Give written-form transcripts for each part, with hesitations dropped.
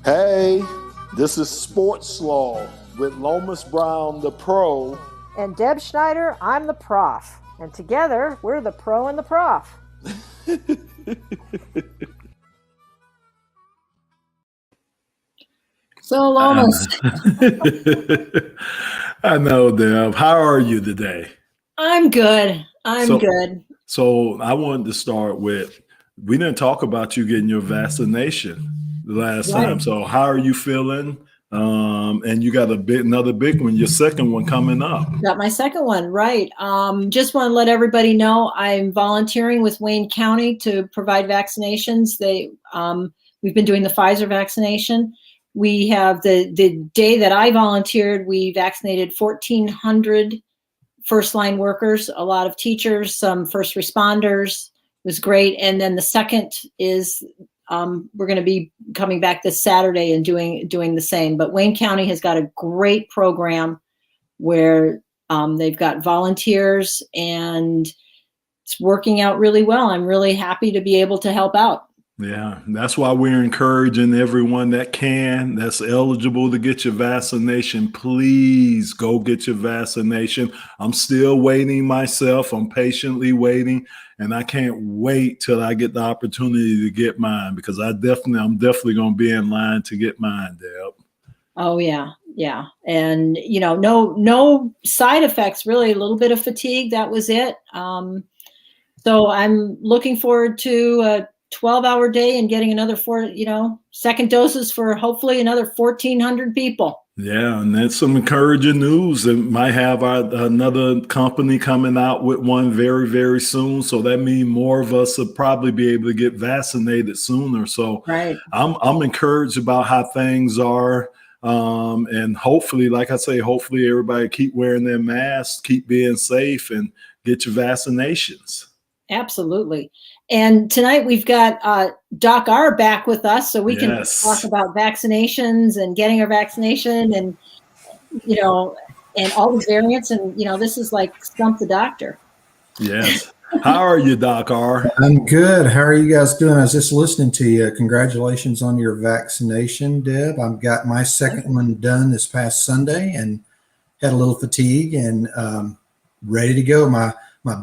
Hey, this is SportsSlaw with Lomas Brown, the pro. And Deb Schneider, I'm the prof. And together, we're the pro and the prof. So, Lomas. I know, Deb. How are you today? I'm good. I'm good. So I wanted to start with, we didn't talk about you getting your vaccination the last time. So how are you feeling? And you got another big one, your second one coming up. Got my second one, right. Just want to let everybody know I'm volunteering with Wayne County to provide vaccinations. We've been doing the Pfizer vaccination. We have the day that I volunteered, we vaccinated 1,400 first-line workers, a lot of teachers, some first responders. It was great. And then the second is we're going to be coming back this Saturday and doing the same. But Wayne County has got a great program where they've got volunteers and it's working out really well. I'm really happy to be able to help out. Yeah, that's why we're encouraging everyone that's eligible to get your vaccination. Please go get your vaccination. I'm still waiting myself. I'm patiently waiting, and I can't wait till I get the opportunity to get mine because I'm definitely going to be in line to get mine, Deb. Oh yeah, yeah, and no side effects really. A little bit of fatigue, that was it. So I'm looking forward to 12-hour day and getting another second doses for hopefully another 1,400 people. Yeah, and that's some encouraging news. It might have another company coming out with one very, very soon. So that means more of us will probably be able to get vaccinated sooner. So right. I'm encouraged about how things are. And hopefully, like I say, hopefully everybody keep wearing their masks, keep being safe, and get your vaccinations. Absolutely. And tonight we've got Doc R back with us, so we can talk about vaccinations and getting our vaccination and, and all the variants. And, this is like Stump the Doctor. Yes. How are you, Doc R? I'm good. How are you guys doing? I was just listening to you. Congratulations on your vaccination, Deb. I've got my second one done this past Sunday and had a little fatigue and ready to go. My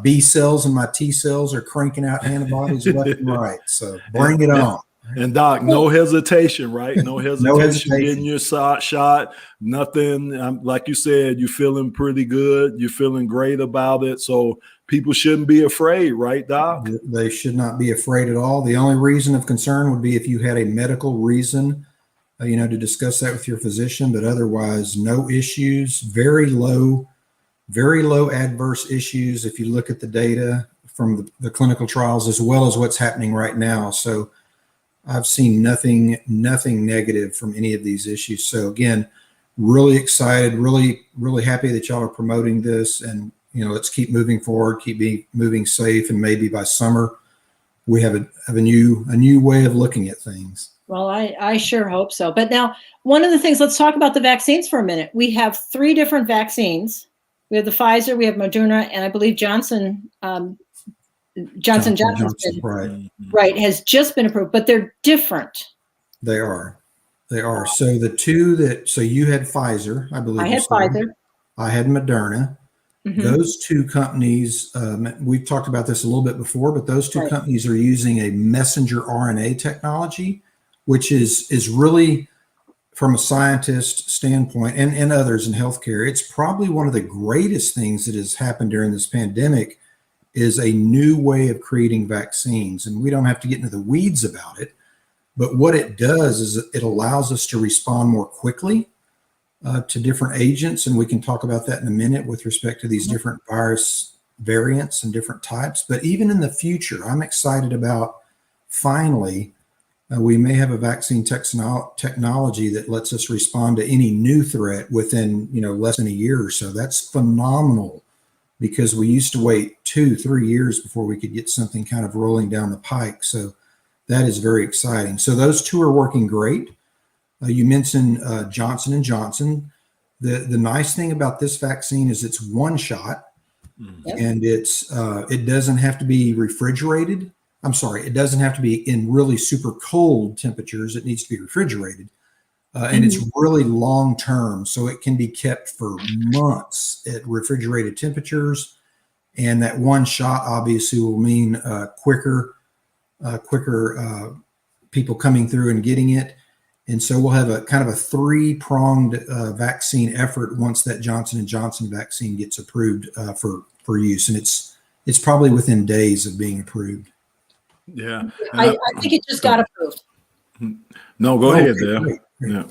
B cells and my T cells are cranking out antibodies left and right. So bring it on. And Doc, no hesitation, right? No hesitation getting your shot. Nothing. Like you said, you're feeling pretty good. You're feeling great about it. So people shouldn't be afraid, right, Doc? They should not be afraid at all. The only reason of concern would be if you had a medical reason, to discuss that with your physician. But otherwise, no issues. Very low adverse issues if you look at the data from the clinical trials as well as what's happening right now. So I've seen nothing negative from any of these issues. So again, really excited, really, really happy that y'all are promoting this, and let's keep moving forward, keep moving safe, and maybe by summer we have a new way of looking at things. Well, I sure hope so. But now, one of the things, let's talk about the vaccines for a minute. We have 3 different vaccines. We have the Pfizer, we have Moderna, and I believe Johnson Johnson right, has just been approved, but they're different. They are. So the two so you had Pfizer, I believe. I had Pfizer. I had Moderna. Mm-hmm. Those two companies, we've talked about this a little bit before, but those two companies are using a messenger RNA technology, which is really, from a scientist standpoint and others in healthcare, it's probably one of the greatest things that has happened during this pandemic is a new way of creating vaccines. And we don't have to get into the weeds about it, but what it does is it allows us to respond more quickly to different agents. And we can talk about that in a minute with respect to these different virus variants and different types. But even in the future, I'm excited about finally, we may have a vaccine technology that lets us respond to any new threat within, less than a year or so. That's phenomenal, because we used to wait 2-3 years before we could get something kind of rolling down the pike. So that is very exciting. So those two are working great. You mentioned Johnson & Johnson. The nice thing about this vaccine is it's one shot, and it doesn't have to be refrigerated. I'm sorry, it doesn't have to be in really super cold temperatures. It needs to be refrigerated. and it's really long term, so it can be kept for months at refrigerated temperatures. And that one shot obviously will mean quicker people coming through and getting it. And so we'll have a kind of a 3-pronged vaccine effort once that Johnson & Johnson vaccine gets approved for use. And it's probably within days of being approved. Yeah. I think it just got approved. No, go ahead, Deb. Yeah.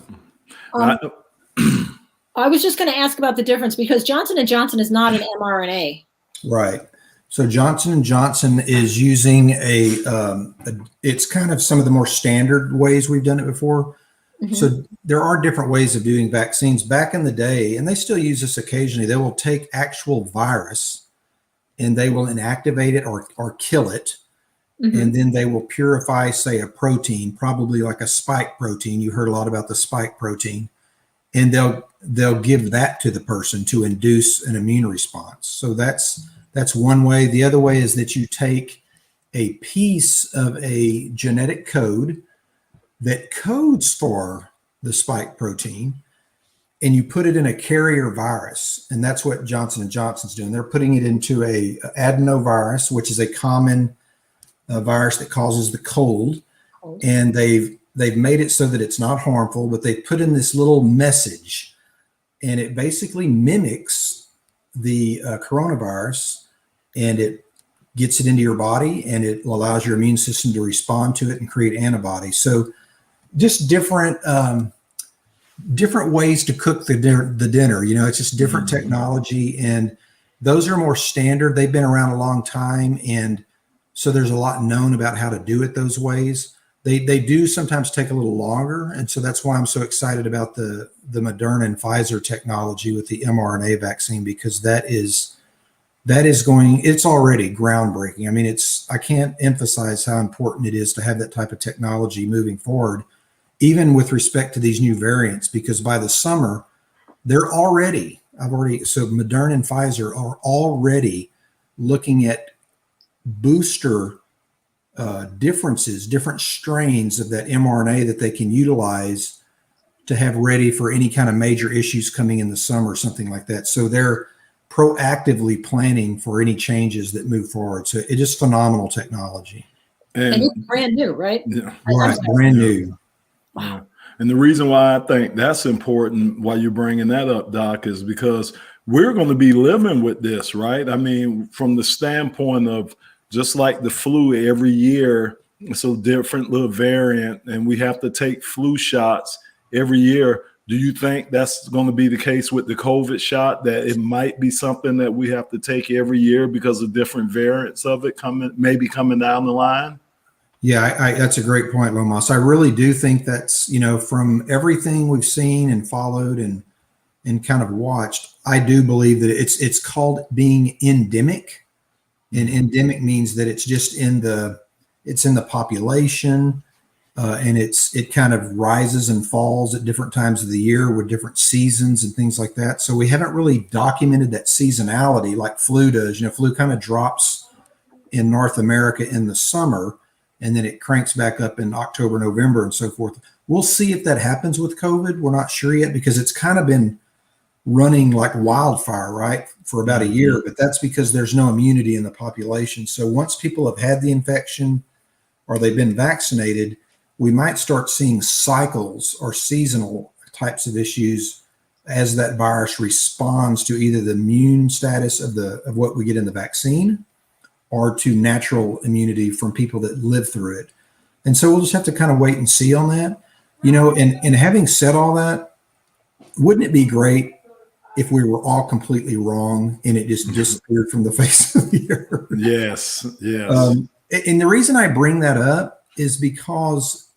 I was just going to ask about the difference because Johnson & Johnson is not an mRNA. Right. So Johnson & Johnson is using it's kind of some of the more standard ways we've done it before. So there are different ways of doing vaccines. Back in the day, and they still use this occasionally, they will take actual virus and they will inactivate it or kill it. And then they will purify, say, a protein, probably like a spike protein. You heard a lot about the spike protein. And they'll give that to the person to induce an immune response. So that's one way. The other way is that you take a piece of a genetic code that codes for the spike protein, and you put it in a carrier virus. And that's what Johnson & Johnson's doing. They're putting it into a adenovirus, which is a common virus that causes the cold. And they've made it so that it's not harmful, but they put in this little message, and it basically mimics the coronavirus, and it gets it into your body, and it allows your immune system to respond to it and create antibodies. So just different ways to cook the dinner. You know, it's just different technology, and those are more standard. They've been around a long time, and so there's a lot known about how to do it those ways. They do sometimes take a little longer, and so that's why I'm so excited about the Moderna and Pfizer technology with the mRNA vaccine, because it's already groundbreaking. I mean, I can't emphasize how important it is to have that type of technology moving forward, even with respect to these new variants, because by the summer, so Moderna and Pfizer are already looking at booster differences, different strains of that mRNA that they can utilize to have ready for any kind of major issues coming in the summer, something like that. So they're proactively planning for any changes that move forward. So it is phenomenal technology. And it's brand new, right? Yeah. Right, brand new. Wow. And the reason why I think that's important, why you're bringing that up, Doc, is because we're going to be living with this, right? I mean, from the standpoint of just like the flu every year, it's a different little variant, and we have to take flu shots every year. Do you think that's going to be the case with the COVID shot, that it might be something that we have to take every year because of different variants of it maybe coming down the line? Yeah, that's a great point, Lomas. I really do think that's, from everything we've seen and followed and kind of watched, I do believe that it's called being endemic. And endemic means that it's just in the population, and it kind of rises and falls at different times of the year with different seasons and things like that. So we haven't really documented that seasonality like flu does. Flu kind of drops in North America in the summer, and then it cranks back up in October, November, and so forth. We'll see if that happens with COVID. We're not sure yet, because it's kind of been running like wildfire, right, for about a year, but that's because there's no immunity in the population. So once people have had the infection or they've been vaccinated, we might start seeing cycles or seasonal types of issues as that virus responds to either the immune status of what we get in the vaccine or to natural immunity from people that live through it. And so we'll just have to kind of wait and see on that. And having said all that, wouldn't it be great if we were all completely wrong and it just disappeared from the face of the earth? Yes. And the reason I bring that up is because,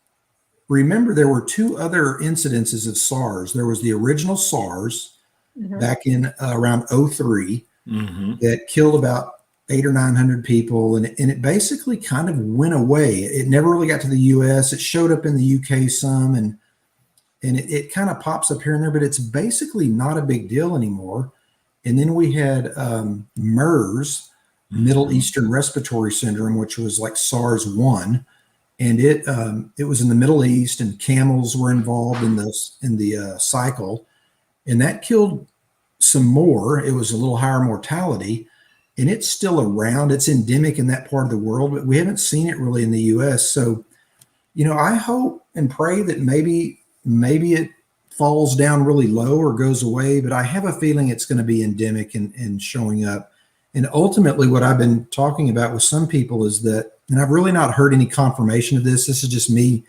remember, there were 2 other incidences of SARS. There was the original SARS back in around 2003 that killed about 800 or 900 people, and it basically kind of went away. It never really got to the U.S. It showed up in the UK some, and it kind of pops up here and there, but it's basically not a big deal anymore. And then we had MERS, Middle Eastern Respiratory Syndrome, which was like SARS-1, and it was in the Middle East, and camels were involved in the cycle, and that killed some more. It was a little higher mortality, and it's still around. It's endemic in that part of the world, but we haven't seen it really in the U.S. So, I hope and pray that maybe it falls down really low or goes away, but I have a feeling it's going to be endemic and showing up. And ultimately, what I've been talking about with some people is that, and I've really not heard any confirmation of this, this is just me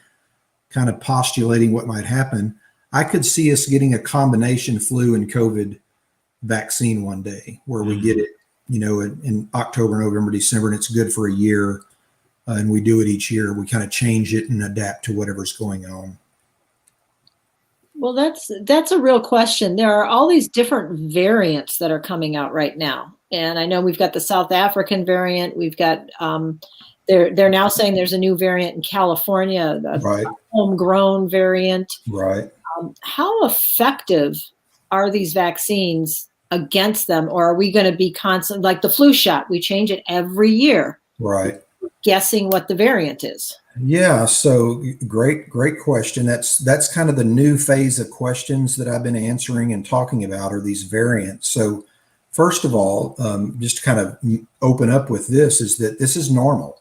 kind of postulating what might happen. I could see us getting a combination flu and COVID vaccine one day where we get it, in October, November, December, and it's good for a year. And we do it each year. We kind of change it and adapt to whatever's going on. Well, that's a real question. There are all these different variants that are coming out right now. And I know we've got the South African variant. We've got, they're now saying there's a new variant in California, a homegrown variant. Right. How effective are these vaccines against them? Or are we going to be constant, like the flu shot? We change it every year. Right. Guessing what the variant is. Yeah. So great question. That's kind of the new phase of questions that I've been answering and talking about are these variants. So first of all, just to kind of open up with this is that this is normal.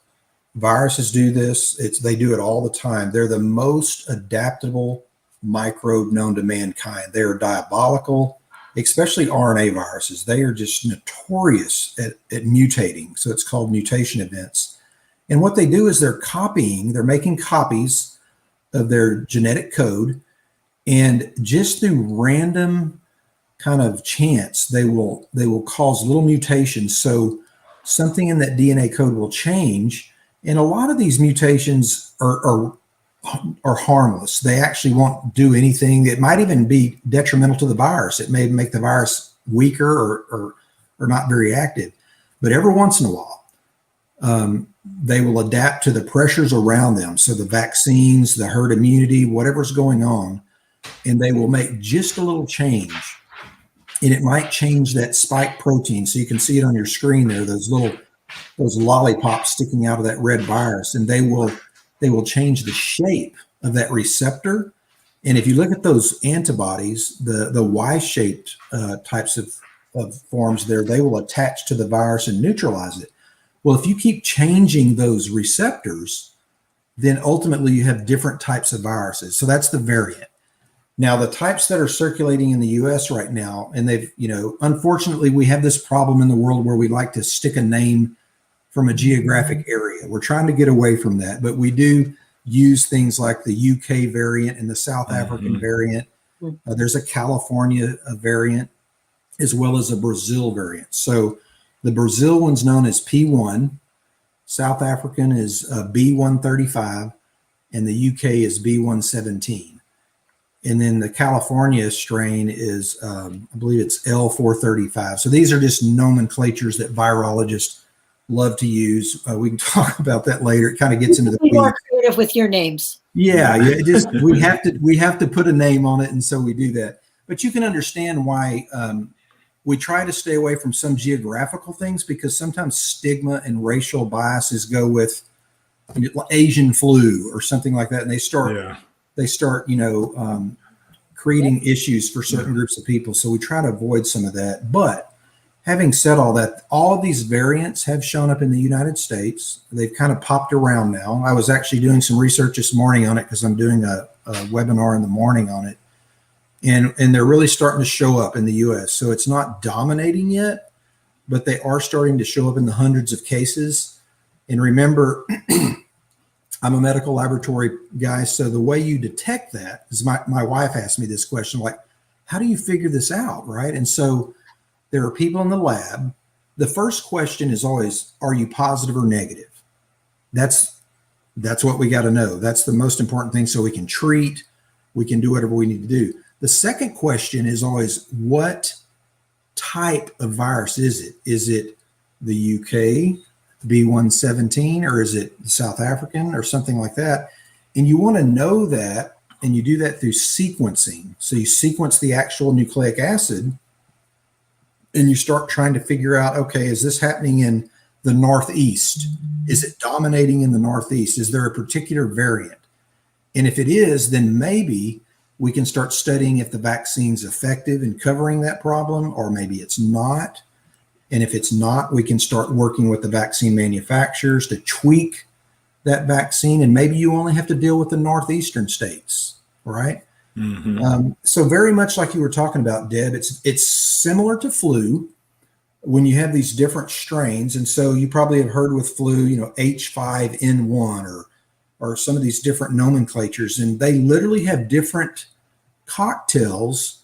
Viruses do this. They do it all the time. They're the most adaptable microbe known to mankind. They are diabolical, especially RNA viruses. They are just notorious at mutating. So it's called mutation events. And what they do is they're making copies of their genetic code, and just through random kind of chance, they will cause little mutations. So something in that DNA code will change. And a lot of these mutations are harmless. They actually won't do anything. It might even be detrimental to the virus. It may make the virus weaker or not very active. But every once in a while, they will adapt to the pressures around them. So the vaccines, the herd immunity, whatever's going on, and they will make just a little change. And it might change that spike protein. So you can see it on your screen there, those lollipops sticking out of that red virus, and they will change the shape of that receptor. And if you look at those antibodies, the Y-shaped types of forms there, they will attach to the virus and neutralize it. Well, if you keep changing those receptors, then ultimately you have different types of viruses. So that's the variant. Now, the types that are circulating in the US right now, and they've, unfortunately, we have this problem in the world where we like to stick a name from a geographic area. We're trying to get away from that, but we do use things like the UK variant and the South African variant. There's a California variant as well as a Brazil variant. So the Brazil one's known as P1, South African is B135, and the UK is B117. And then the California strain is, I believe it's L435. So these are just nomenclatures that virologists love to use. We can talk about that later. It kind of gets into the weeds. Be more creative with your names. Yeah. we have to put a name on it, and so we do that. But you can understand why we try to stay away from some geographical things, because sometimes stigma and racial biases go with Asian flu or something like that, and they start creating issues for certain groups of people. So we try to avoid some of that. But having said all that, all of these variants have shown up in the United States. They've kind of popped around now. I was actually doing some research this morning on it because I'm doing a webinar in the morning on it. And they're really starting to show up in the US. So it's not dominating yet, but they are starting to show up in the hundreds of cases. And remember, I'm a medical laboratory guy. So the way you detect that is my wife asked me this question, like, how do you figure this out? Right. And so there are people in the lab. The first question is always, are you positive or negative? That's what we got to know. That's the most important thing. So we can treat, we can do whatever we need to do. The second question is always, what type of virus is it? Is it the UK B117, or is it the South African or something like that? And you want to know that, and you do that through sequencing. So you sequence the actual nucleic acid, and you start trying to figure out, okay, is this happening in the Northeast? Is it dominating in the Northeast? Is there a particular variant? And if it is, then maybe we can start studying if the vaccine's effective in covering that problem, or maybe it's not. And if it's not, we can start working with the vaccine manufacturers to tweak that vaccine. And maybe you only have to deal with the Northeastern states, right? Mm-hmm. So very much like you were talking about, Deb, it's similar to flu when you have these different strains. And so you probably have heard with flu, H5N1 or some of these different nomenclatures, and they literally have different cocktails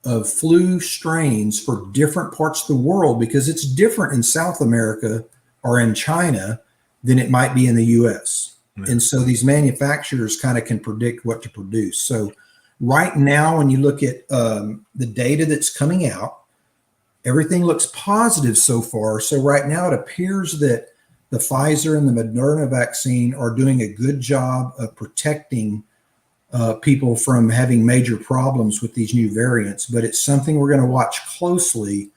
of flu strains for different parts of the world, because it's different in South America or in China than it might be in the US. Mm-hmm. And so these manufacturers kind of can predict what to produce. So right now, when you look at the data that's coming out, everything looks positive so far. So right now it appears that the Pfizer and the Moderna vaccine are doing a good job of protecting people from having major problems with these new variants. But it's something we're going to watch closely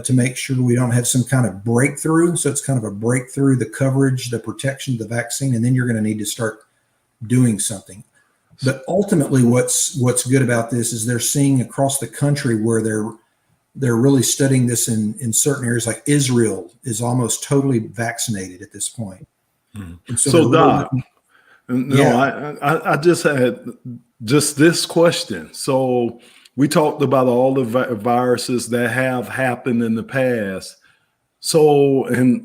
to make sure we don't have some kind of breakthrough. So it's kind of a breakthrough, the coverage, the protection of the vaccine, and then you're going to need to start doing something. But ultimately, what's good about this is they're seeing across the country where they're really studying this in certain areas, like Israel is almost totally vaccinated at this point. And so Doc, I just had this question. So we talked about all the viruses that have happened in the past. So, and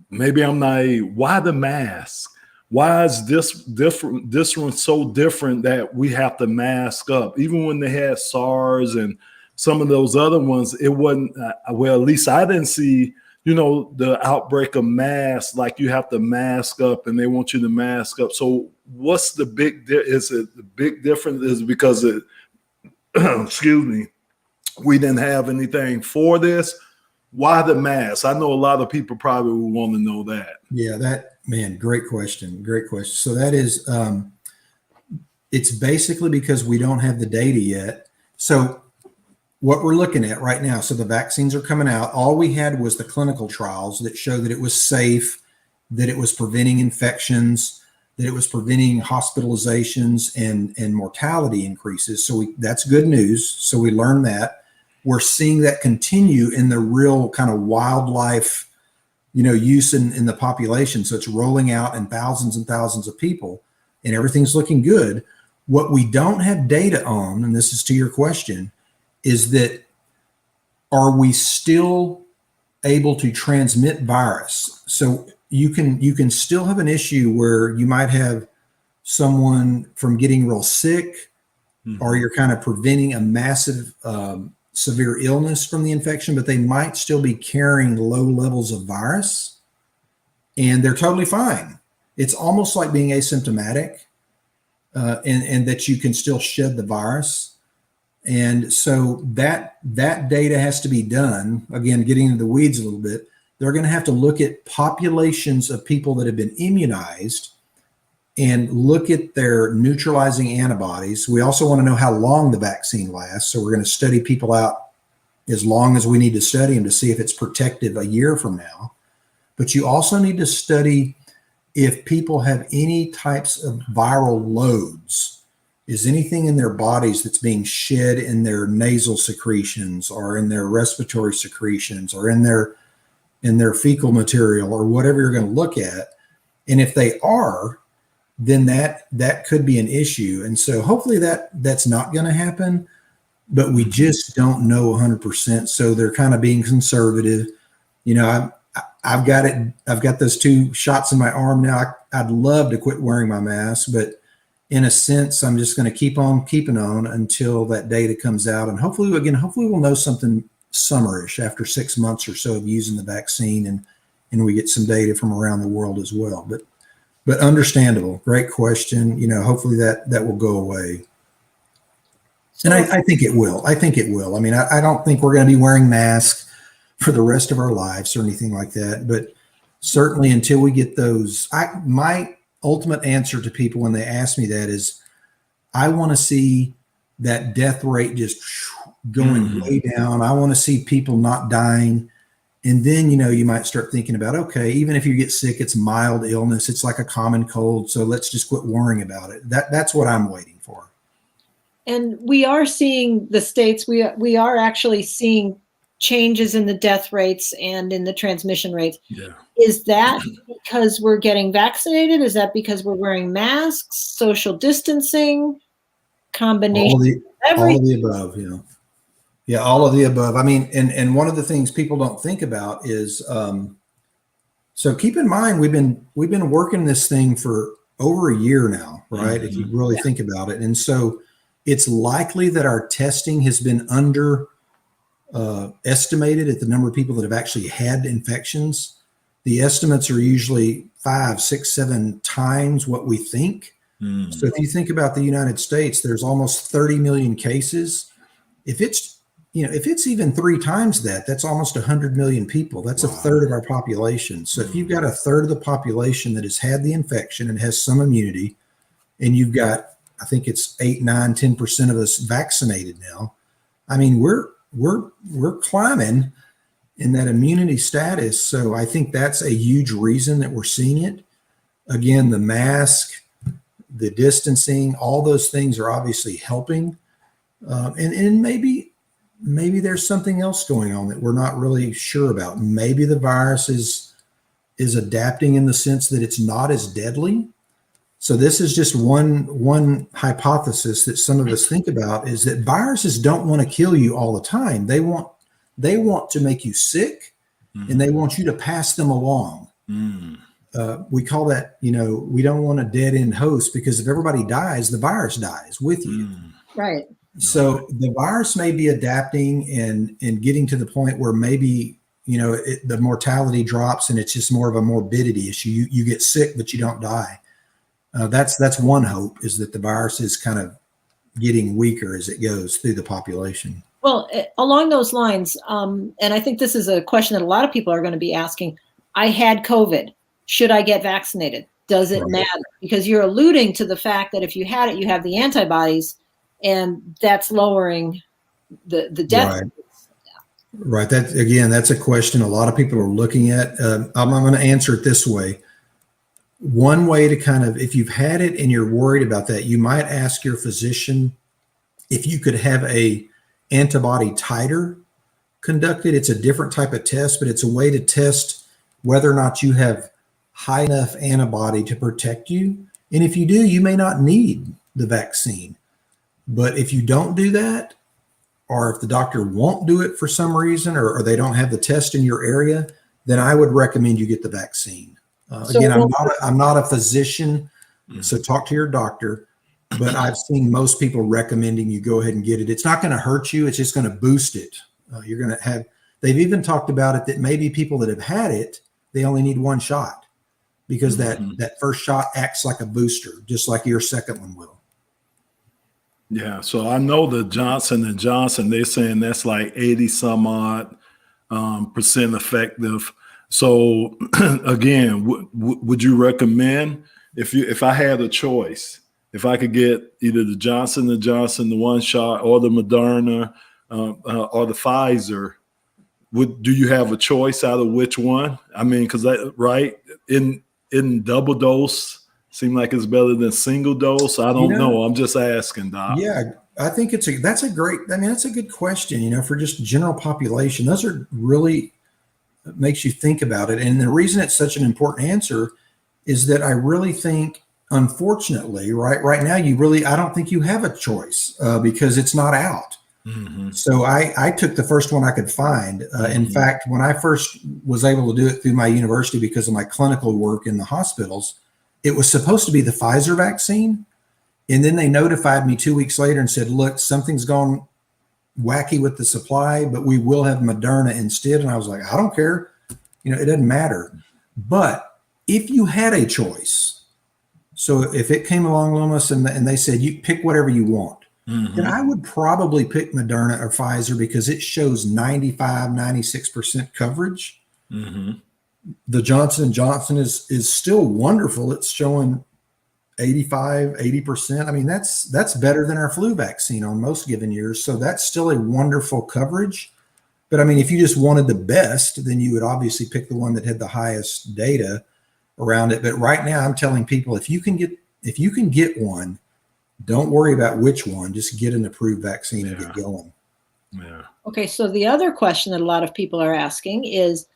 maybe I'm naive. Why the mask? Why is this different? This one's so different that we have to mask up. Even when they had SARS and some of those other ones, it wasn't. Well, at least I didn't see, the outbreak of masks. Like you have to mask up, and they want you to mask up. So, what's the big? Is it the big difference? Is because it? Excuse me. We didn't have anything for this. Why the mask? I know a lot of people probably would want to know that. Yeah, great question. Great question. So that is, it's basically because we don't have the data yet. So what we're looking at right now, so the vaccines are coming out. All we had was the clinical trials that showed that it was safe, that it was preventing infections, that it was preventing hospitalizations and mortality increases. So that's good news. So we learned that. We're seeing that continue in the real kind of wildlife, use in the population. So it's rolling out in thousands and thousands of people, and everything's looking good. What we don't have data on, and this is to your question, is that are we still able to transmit virus? So you can still have an issue where you might have someone from getting real sick, or you're kind of preventing a massive severe illness from the infection, but they might still be carrying low levels of virus, and they're totally fine. It's almost like being asymptomatic, and that you can still shed the virus. And so that data has to be done. Again, getting into the weeds a little bit, they're going to have to look at populations of people that have been immunized and look at their neutralizing antibodies. We also want to know how long the vaccine lasts. So we're going to study people out as long as we need to study them to see if it's protective a year from now. But you also need to study if people have any types of viral loads. Is anything in their bodies that's being shed in their nasal secretions or in their respiratory secretions or in their fecal material or whatever you're going to look at? And if they are, then that could be an issue. And so hopefully that's not going to happen, but we just don't know 100%. So they're kind of being conservative. I've got those 2 shots in my arm now. I'd love to quit wearing my mask, but in a sense, I'm just going to keep on keeping on until that data comes out. And hopefully we'll know something summerish after 6 months or so of using the vaccine, and we get some data from around the world as well. But understandable. Great question. Hopefully that will go away. And I think it will. I mean, I don't think we're going to be wearing masks for the rest of our lives or anything like that. But certainly until we get those, my ultimate answer to people when they ask me that is, I want to see that death rate just going way down. I want to see people not dying. And then, you might start thinking about, okay, even if you get sick, it's mild illness. It's like a common cold. So let's just quit worrying about it. That's what I'm waiting for. And we are seeing the states, we are actually seeing changes in the death rates and in the transmission rates. Yeah. Is that because we're getting vaccinated? Is that because we're wearing masks, social distancing, combination? All of the above, Yeah, all of the above. I mean, and one of the things people don't think about is, so keep in mind, we've been working this thing for over a year now, right? If you really think about it. And so it's likely that our testing has been estimated at the number of people that have actually had infections. The estimates are usually 5, 6, 7 times what we think. So if you think about the United States, there's almost 30 million cases. If it's even 3 times that, that's almost 100 million people. That's a third of our population. So if you've got a third of the population that has had the infection and has some immunity, and you've got, I think it's 8, 9, 10% of us vaccinated now. I mean, we're climbing in that immunity status. So I think that's a huge reason that we're seeing it. Again, the mask, the distancing, all those things are obviously helping. And maybe there's something else going on that we're not really sure about. Maybe the virus is adapting in the sense that it's not as deadly. So this is just one hypothesis that some of us think about, is that viruses don't want to kill you all the time. They want to make you sick, and they want you to pass them along. We call that, we don't want a dead end host, because if everybody dies, the virus dies with you. Right. So the virus may be adapting and getting to the point where maybe, the mortality drops and it's just more of a morbidity issue. You get sick, but you don't die. That's one hope, is that the virus is kind of getting weaker as it goes through the population. Well, along those lines, and I think this is a question that a lot of people are going to be asking. I had COVID. Should I get vaccinated? Does it matter? Because you're alluding to the fact that if you had it, you have the antibodies, and that's lowering the death. Right. That's a question a lot of people are looking at. I'm going to answer it this way. One way to kind of, if you've had it and you're worried about that, you might ask your physician if you could have a antibody titer conducted. It's a different type of test, but it's a way to test whether or not you have high enough antibody to protect you. And if you do, you may not need the vaccine. But if you don't do that, or if the doctor won't do it for some reason, or they don't have the test in your area, then I would recommend you get the vaccine. Again, I'm not a physician, so talk to your doctor, but I've seen most people recommending you go ahead and get it. It's not going to hurt you. It's just going to boost it. You're going to have, they've even talked about it that maybe people that have had it, they only need 1 shot, because that first shot acts like a booster, just like your second one will. Yeah. So I know the Johnson & Johnson, they're saying that's like 80 some odd percent effective. So again, would you recommend, if I had a choice, if I could get either the Johnson & Johnson, the 1 shot, or the Moderna, or the Pfizer, do you have a choice out of which one? I mean, because in double dose seem like it's better than single dose. I don't know. I'm just asking, Doc. Yeah, I think that's a good question. For just general population, those are really makes you think about it. And the reason it's such an important answer is that I really think, unfortunately, right now, I don't think you have a choice because it's not out. So I took the first one I could find. In fact, when I first was able to do it through my university because of my clinical work in the hospitals, it was supposed to be the Pfizer vaccine. And then they notified me 2 weeks later and said, look, something's gone wacky with the supply, but we will have Moderna instead. And I was like, I don't care. It doesn't matter. But if you had a choice, so if it came along, Lomas, and they said, you pick whatever you want, then I would probably pick Moderna or Pfizer, because it shows 95, 96% coverage. The Johnson & Johnson is still wonderful. It's showing 85, 80%. I mean, that's better than our flu vaccine on most given years. So that's still a wonderful coverage. But I mean, if you just wanted the best, then you would obviously pick the one that had the highest data around it. But right now I'm telling people, if you can get one, don't worry about which one, just get an approved vaccine and get going. Yeah. Okay. So the other question that a lot of people are asking is,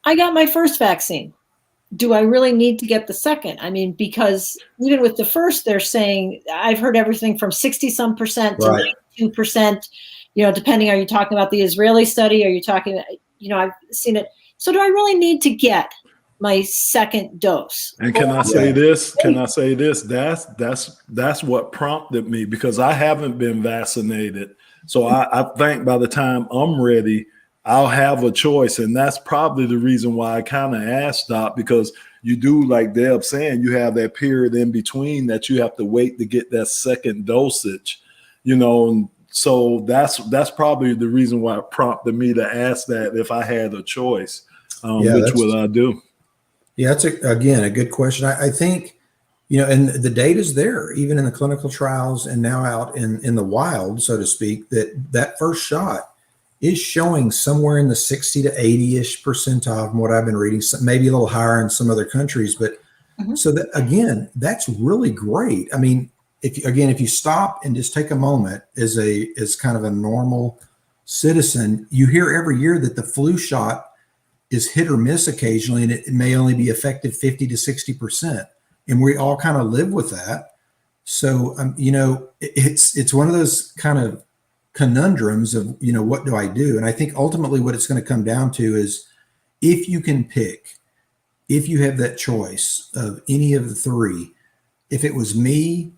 I got my first vaccine. Do I really need to get the second? I mean, because even with the first, they're saying, I've heard everything from 60% to 92%, depending, are you talking about the Israeli study? Are you talking, I've seen it. So do I really need to get my second dose? And can I say this? That's what prompted me, because I haven't been vaccinated. So I think by the time I'm ready, I'll have a choice. And that's probably the reason why I kind of asked Doc, because you do, like Deb saying, you have that period in between that you have to wait to get that second dosage, and so that's probably the reason why it prompted me to ask that if I had a choice, which would I do? Yeah, that's again a good question. I think, and the data's there, even in the clinical trials and now out in the wild, so to speak, that first shot is showing somewhere in the 60 to 80-ish percentile from what I've been reading, maybe a little higher in some other countries. But so that, again, that's really great. I mean, if you stop and just take a moment as kind of a normal citizen, you hear every year that the flu shot is hit or miss occasionally, and it may only be effective 50 to 60%. And we all kind of live with that. So, it's one of those kind of conundrums of, what do I do? And I think ultimately what it's going to come down to is, if you have that choice of any of the three, if it was me,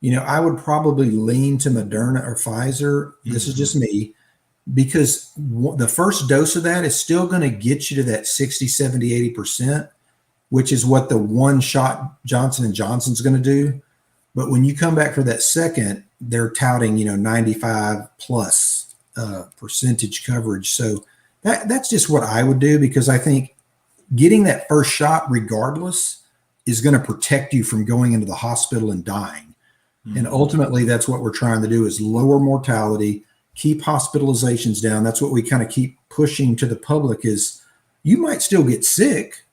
I would probably lean to Moderna or Pfizer. This is just me, because the first dose of that is still going to get you to that 60, 70, 80%, which is what the one shot Johnson & Johnson's going to do. But when you come back for that second, they're touting, 95 plus percentage coverage. So that's just what I would do, because I think getting that first shot regardless is going to protect you from going into the hospital and dying. And ultimately that's what we're trying to do, is lower mortality, keep hospitalizations down. That's what we kind of keep pushing to the public, is you might still get sick.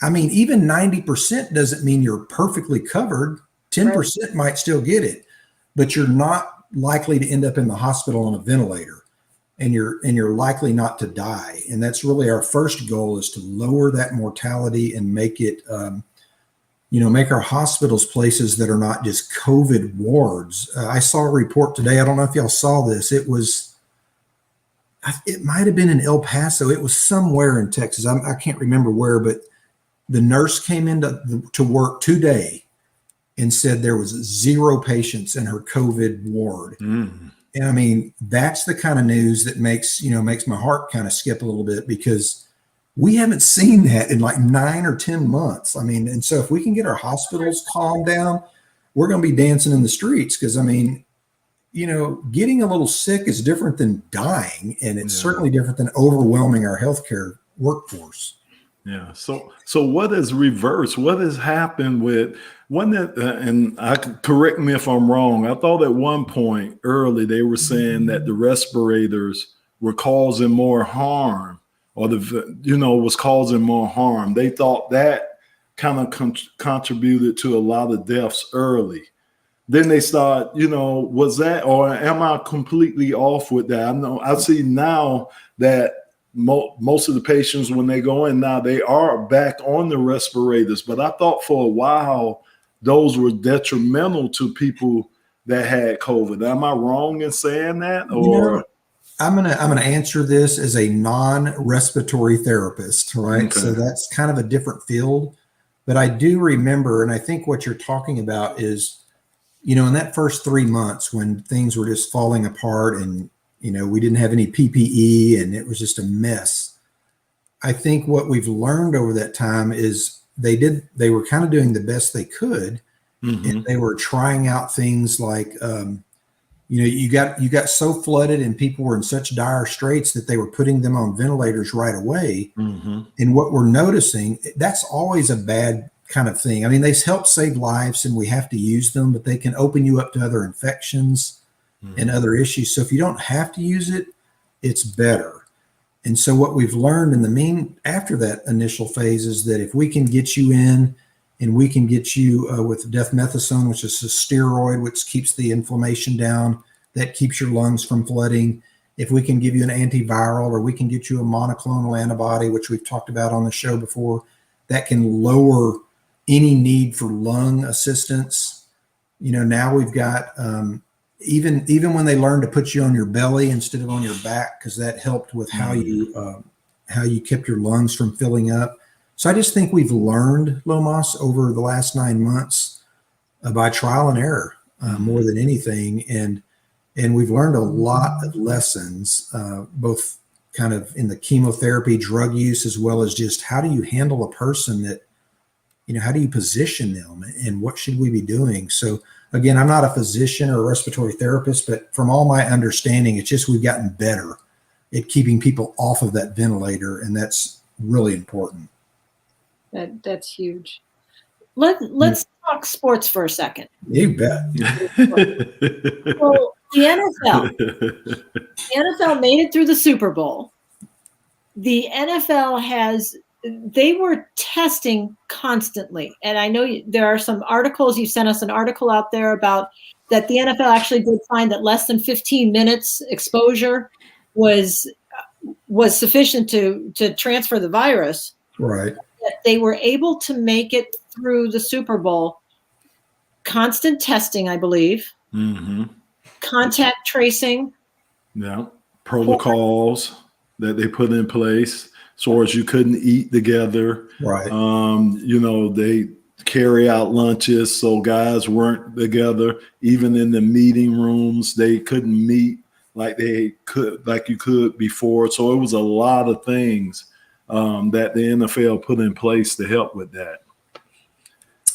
I mean, even 90% doesn't mean you're perfectly covered. 10% might still get it, but you're not likely to end up in the hospital on a ventilator, and you're likely not to die. And that's really our first goal, is to lower that mortality and make it, make our hospitals places that are not just COVID wards. I saw a report today. I don't know if y'all saw this. It might've been in El Paso. It was somewhere in Texas. I can't remember where, but the nurse came to work today and said there was 0 patients in her COVID ward. And I mean, that's the kind of news that makes my heart kind of skip a little bit, because we haven't seen that in like 9 or 10 months. I mean, and so if we can get our hospitals calmed down, we're going to be dancing in the streets. Because I mean, getting a little sick is different than dying, and it's certainly different than overwhelming our healthcare workforce. Yeah. So what is reversed? What has happened with and I correct me if I'm wrong. I thought at one point early they were saying that the respirators were causing more harm, or was causing more harm. They thought that kind of contributed to a lot of deaths early. Then they start, was that, or am I completely off with that? I see now that most of the patients, when they go in now, they are back on the respirators. But I thought for a while those were detrimental to people that had COVID. Am I wrong in saying that? Or I'm gonna answer this as a non-respiratory therapist, right? Okay. So that's kind of a different field. But I do remember, and I think what you're talking about is, in that first 3 months when things were just falling apart, and we didn't have any PPE and it was just a mess. I think what we've learned over that time is they were kind of doing the best they could. And they were trying out things like, you got so flooded and people were in such dire straits that they were putting them on ventilators right away. And what we're noticing, that's always a bad kind of thing. I mean, they help save lives and we have to use them, but they can open you up to other infections and other issues. So if you don't have to use it, it's better. And so what we've learned after that initial phase is that if we can get you in and we can get you with dexamethasone, which is a steroid, which keeps the inflammation down, that keeps your lungs from flooding. If we can give you an antiviral, or we can get you a monoclonal antibody, which we've talked about on the show before, that can lower any need for lung assistance. Now we've got, even when they learned to put you on your belly instead of on your back, because that helped with how you kept your lungs from filling up. So I just think we've learned, Lomas, over the last 9 months by trial and error more than anything. And we've learned a lot of lessons, both kind of in the chemotherapy, drug use, as well as just how do you handle a person that, how do you position them and what should we be doing? So again, I'm not a physician or a respiratory therapist, but from all my understanding, it's just we've gotten better at keeping people off of that ventilator, and that's really important. That's huge. Let's talk sports for a second. You bet. Well, the NFL made it through the Super Bowl. The NFL they were testing constantly. And I know there are some articles, you sent us an article out there about that the NFL actually did find that less than 15 minutes exposure was sufficient to transfer the virus. Right. That they were able to make it through the Super Bowl. Constant testing, I believe. Mm-hmm. Contact tracing. Yeah. Protocols that they put in place. So as you couldn't eat together. Right. They carry out lunches, so guys weren't together. Even in the meeting rooms, they couldn't meet like you could before. So it was a lot of things that the NFL put in place to help with that.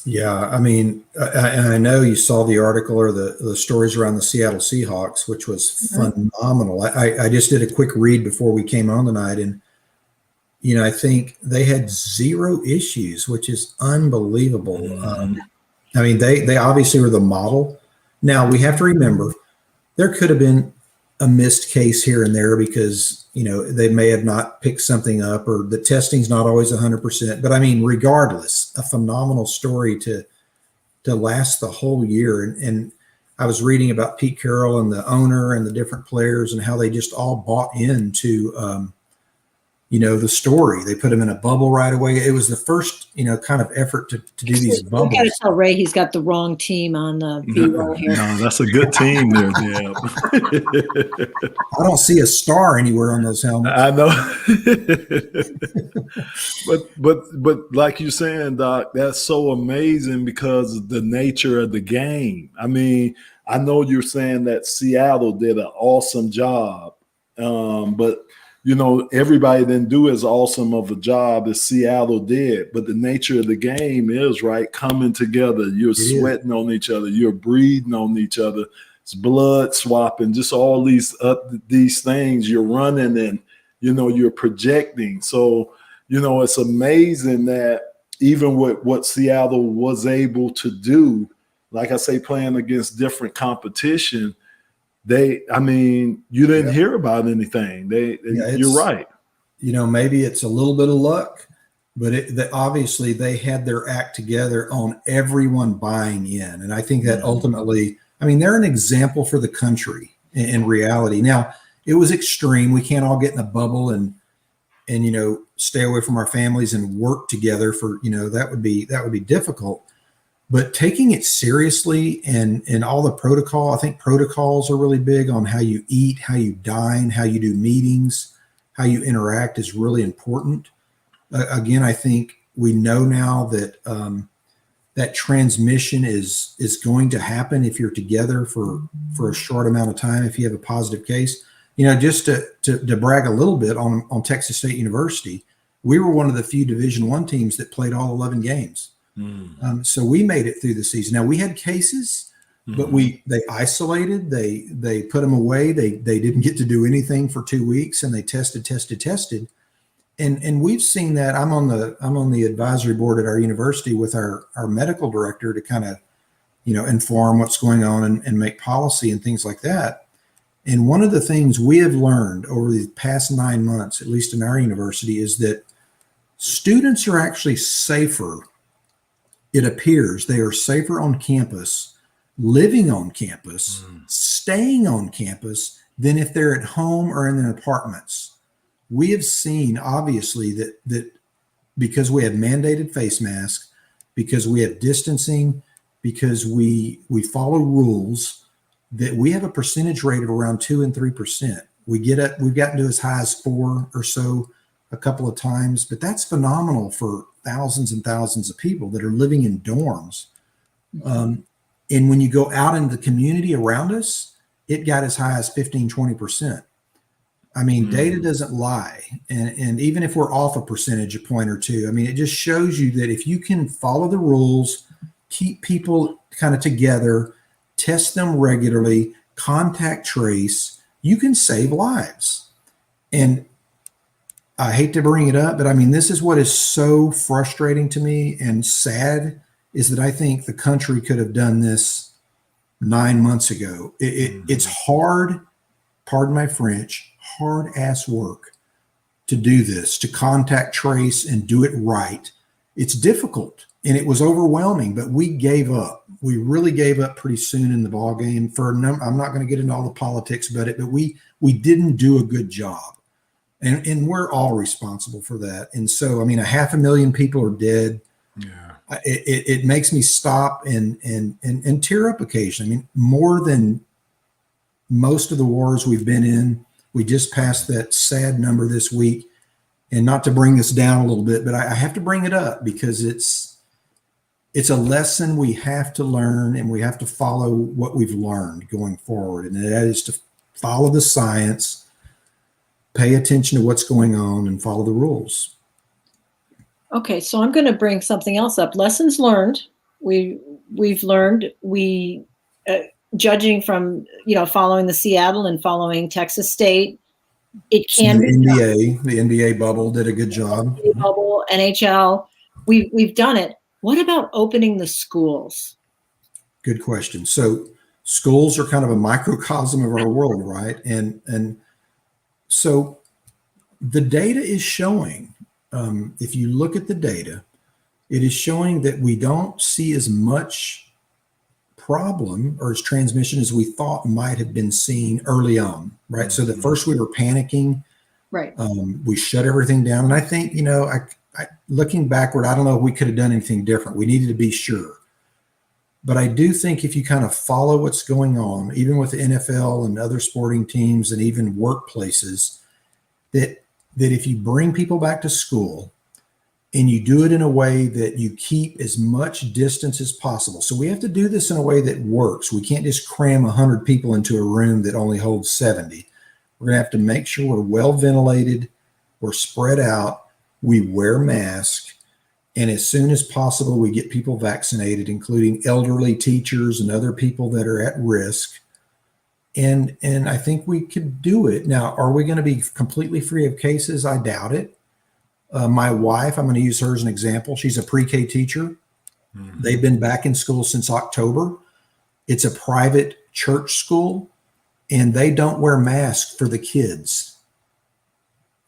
Yeah, I mean, I know you saw the article or the stories around the Seattle Seahawks, which was phenomenal. I just did a quick read before we came on tonight, and I think they had 0 issues, which is unbelievable. I mean, they obviously were the model. Now we have to remember there could have been a missed case here and there because they may have not picked something up, or the testing's not always 100%. But I mean, regardless, a phenomenal story to last the whole year. And I was reading about Pete Carroll and the owner and the different players and how they just all bought into the story. They put him in a bubble right away. It was the first kind of effort to do these bubbles. You got to tell Ray he's got the wrong team on the B-roll here. No, that's a good team there, Deb. I don't see a star anywhere on those helmets. I know. but like you're saying, Doc, that's so amazing because of the nature of the game. I mean, I know you're saying that Seattle did an awesome job, but everybody didn't do as awesome of a job as Seattle did. But the nature of the game is, right, coming together. You're sweating on each other. You're breathing on each other. It's blood swapping, just all these things. You're running and, you're projecting. So, it's amazing that even with what Seattle was able to do, like I say, playing against different competition, you didn't hear about anything. You're right. Maybe it's a little bit of luck, but obviously they had their act together on everyone buying in. And I think that ultimately, they're an example for the country in reality. Now, it was extreme. We can't all get in a bubble and stay away from our families and work together for, that would be difficult. But taking it seriously and all the protocol, I think protocols are really big on how you eat, how you dine, how you do meetings, how you interact is really important. Again, I think we know now that that transmission is going to happen if you're together for a short amount of time, if you have a positive case. Just to brag a little bit on Texas State University, we were one of the few Division I teams that played all 11 games. So we made it through the season. Now we had cases, but they isolated, they put them away. They didn't get to do anything for 2 weeks, and they tested. And we've seen that. I'm on the advisory board at our university with our medical director to kind of, inform what's going on and make policy and things like that. And one of the things we have learned over the past 9 months, at least in our university, is that students are actually safer. It appears they are safer on campus, living on campus, staying on campus, than if they're at home or in their apartments. We have seen, obviously, that because we have mandated face masks, because we have distancing, because we follow rules, that we have a percentage rate of around 2 and 3%. We've gotten to as high as 4 or so a couple of times, but that's phenomenal for thousands and thousands of people that are living in dorms. And when you go out into the community around us, it got as high as 15, 20%. I mean, data doesn't lie. And even if we're off a percentage, a point or two, I mean, it just shows you that if you can follow the rules, keep people kind of together, test them regularly, contact trace, you can save lives. And I hate to bring it up, but I mean, this is what is so frustrating to me and sad, is that I think the country could have done this 9 months ago. It's hard, pardon my French, hard ass work to do this, to contact trace and do it right. It's difficult and it was overwhelming, but we gave up. We really gave up pretty soon in the ball game I'm not going to get into all the politics about it, but we didn't do a good job. And we're all responsible for that. And so, I mean, 500,000 people are dead. Yeah. It makes me stop and tear up occasionally. I mean, more than most of the wars we've been in. We just passed that sad number this week. And not to bring this down a little bit, but I have to bring it up because it's a lesson we have to learn, and we have to follow what we've learned going forward. And that is to follow the science, pay attention to what's going on, and follow the rules. Okay, so I'm going to bring something else up. Lessons learned. We've learned, judging from, following the Seattle and following Texas State, it can be the NBA bubble did a good job. NBA bubble, NHL, we've done it. What about opening the schools? Good question. So schools are kind of a microcosm of our world, right? And so the data is showing, if you look at the data, it is showing that we don't see as much problem or as transmission as we thought might have been seen early on, right? So at first we were panicking, right? We shut everything down. And I think, looking backward, I don't know if we could have done anything different. We needed to be sure. But I do think if you kind of follow what's going on, even with the NFL and other sporting teams and even workplaces, that if you bring people back to school and you do it in a way that you keep as much distance as possible. So we have to do this in a way that works. We can't just cram 100 people into a room that only holds 70. We're going to have to make sure we're well ventilated, we're spread out, we wear masks, and as soon as possible, we get people vaccinated, including elderly teachers and other people that are at risk. And I think we could do it. Now, are we going to be completely free of cases? I doubt it. My wife, I'm going to use her as an example. She's a pre-K teacher. They've been back in school since October. It's a private church school, and they don't wear masks for the kids.